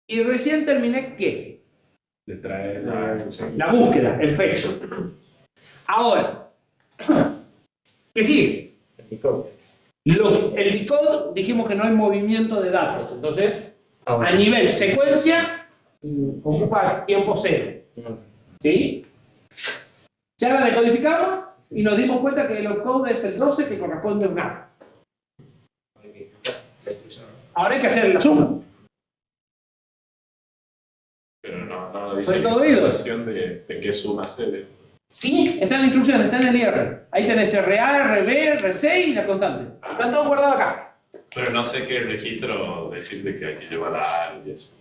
Y recién terminé ¿qué? Le trae la... La búsqueda, el fetch. Ahora, ¿qué sigue? El decode dijimos que no hay movimiento de datos. Entonces, a nivel secuencia, ocupa tiempo cero. ¿Sí? Ya la decodificamos y nos dimos cuenta que el opcode es el 12 que corresponde a un A. Ahora hay que hacer la suma. Pero no dice Soy la todo oídos. información de qué suma hacer. Sí, está en la instrucción, está en el IR. Ahí tenés RA, RB, RC y la constante. Están todos guardados acá. Pero no sé qué registro decirte que hay que llevar algo y eso.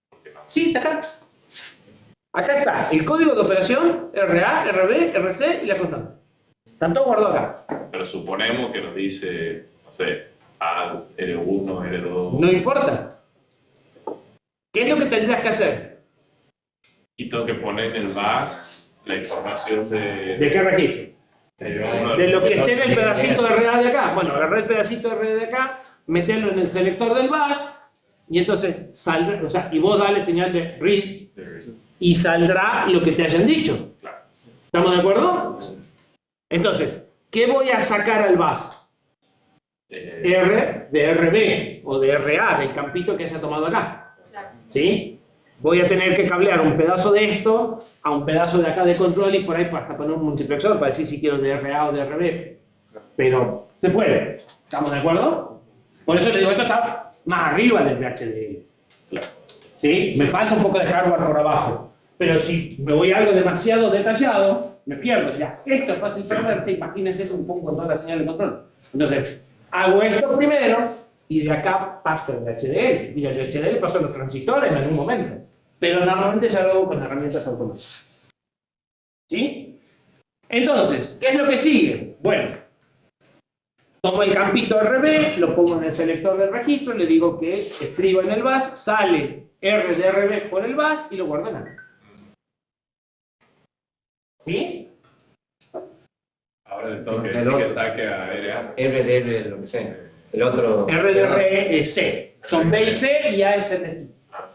Porque no. Sí, está acá. Acá está el código de operación, RA, RB, RC y la constante. Están todos guardados acá. Pero suponemos que nos dice, no sé, A, R1, R2. No importa. ¿Qué es lo que tendrías que hacer? Y tengo que poner en el VAS la información ¿De qué registro? uno De lo que esté en el pedacito de RA de acá. Bueno, agarré el pedacito de RA de acá, meterlo en el selector del bus y entonces saldrá, o sea, y vos dale señal de read y saldrá lo que te hayan dicho. ¿Estamos de acuerdo? Entonces, ¿qué voy a sacar al bus? R de RB o de RA, del campito que haya tomado acá. Claro. ¿Sí? Voy a tener que cablear un pedazo de esto a un pedazo de acá de control y por ahí hasta poner un multiplexor para decir si quiero de RA o de RB. Pero se puede. ¿Estamos de acuerdo? Por eso le digo, eso está más arriba del VHDL. ¿Sí? Me falta un poco de hardware por abajo. Pero si me voy a algo demasiado detallado, me pierdo. Ya, esto es fácil perderse. Imagínense eso un poco con toda la señal de control. Entonces, hago esto primero y de acá paso el VHDL. Y el VHDL paso a los transistores en algún momento. Pero normalmente ya lo hago con herramientas automáticas. ¿Sí? Entonces, ¿qué es lo que sigue? Bueno, tomo el campito RB, lo pongo en el selector del registro, le digo que escriba en el bus, sale R de RB por el bus y lo guardo en acá. ¿Sí? Ahora le tengo que decir que saque a RA. RDR, lo que sea. El otro. R de RE es C. Son B y C y A es el.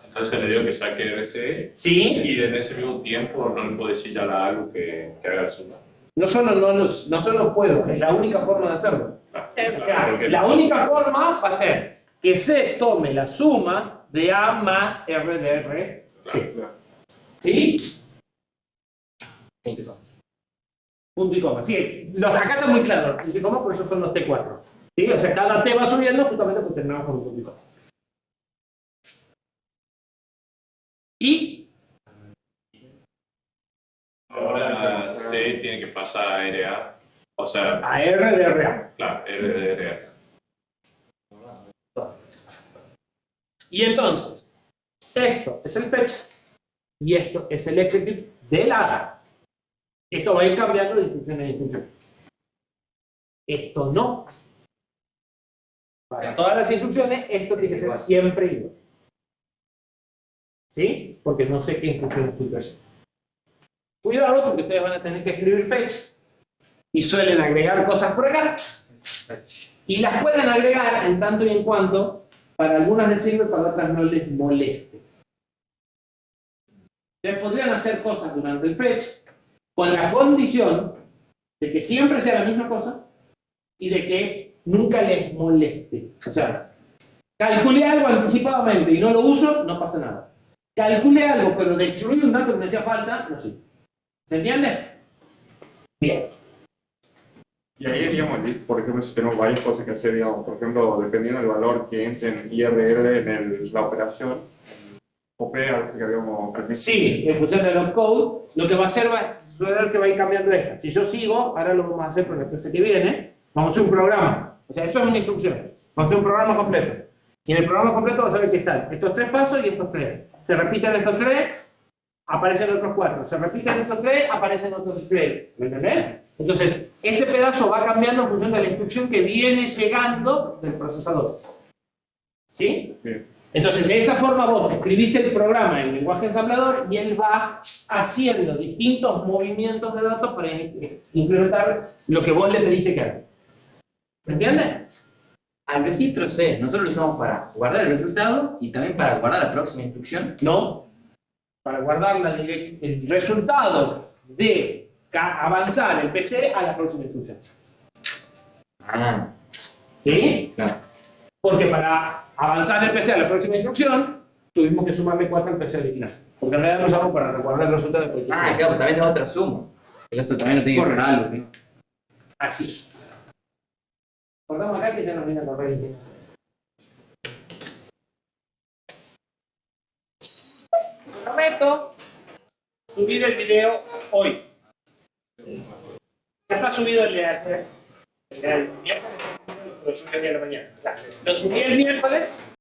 Entonces le digo que saque RC ¿Sí? y en ese mismo tiempo no le puedo decir ya a algo que haga la suma. No solo puedo, es la única forma de hacerlo. Claro, O sea, porque- la única forma va a ser que C tome la suma de A más R de R, C. ¿Sí? Punto y coma. Sí, los de acá están muy claros. Punto y coma, por eso son los T4. ¿Sí? O sea, cada T va subiendo justamente porque terminamos con un punto y coma. Y Ahora C tiene que pasar a RA. O sea, a R de RA. claro, R de RA. Y entonces, esto es el fetch y esto es el execute de la ADA. Esto va a ir cambiando de instrucción en instrucción. Esto no. Para todas las instrucciones, esto tiene que ser siempre igual. ¿Sí? Porque no sé qué instrucción estoy haciendo. Cuidado, porque ustedes van a tener que escribir fetch y suelen agregar cosas por acá. Y las pueden agregar en tanto y en cuanto para algunas les sirve, para otras no les moleste. Ustedes podrían hacer cosas durante el fetch con la condición de que siempre sea la misma cosa y de que nunca les moleste. O sea, calculé algo anticipadamente y no lo uso, no pasa nada. Calculé algo, pero destruí un dato que me hacía falta, no sé. ¿Se entiende? Bien. Y ahí, digamos, por ejemplo, si tenemos varias cosas que hacer, digamos, por ejemplo, dependiendo del valor que entre en IRR en la operación, opera, que habíamos al principio. Sí, en función del opcode, lo que va a hacer va a suceder que va a ir cambiando esta. Si yo sigo, ahora lo vamos a hacer con la clase que viene, vamos a hacer un programa. O sea, esto es una instrucción. Vamos a hacer un programa completo. Y en el programa completo vas a ver que están estos 3 pasos y estos 3. Se repiten estos 3, aparecen otros 4. Se repiten estos 3, aparecen otros 3. ¿Me entendés? Entonces, este pedazo va cambiando en función de la instrucción que viene llegando del procesador. ¿Sí? Sí. Entonces, de esa forma vos escribís el programa en lenguaje ensamblador y él va haciendo distintos movimientos de datos para implementar lo que vos le pediste que haga. ¿Se entiende? Al registro C, nosotros lo usamos para guardar el resultado y también para guardar la próxima instrucción. No. Para guardar el resultado de avanzar el PC a la próxima instrucción. Ah, ¿Sí? claro. Porque para avanzar el PC a la próxima instrucción, tuvimos que sumarle 4 al PC original. Porque en realidad lo usamos para guardar el resultado de cualquier Ah, claro, también es otra suma. El otro también no tiene que ser Correcto. algo, ¿no? Así es. Cortamos acá que ya nos viene a correr el tiempo. prometo subir el video hoy. Ya está subido el de ayer. El de miércoles, lo subí el día de la mañana. O sea, lo subí el miércoles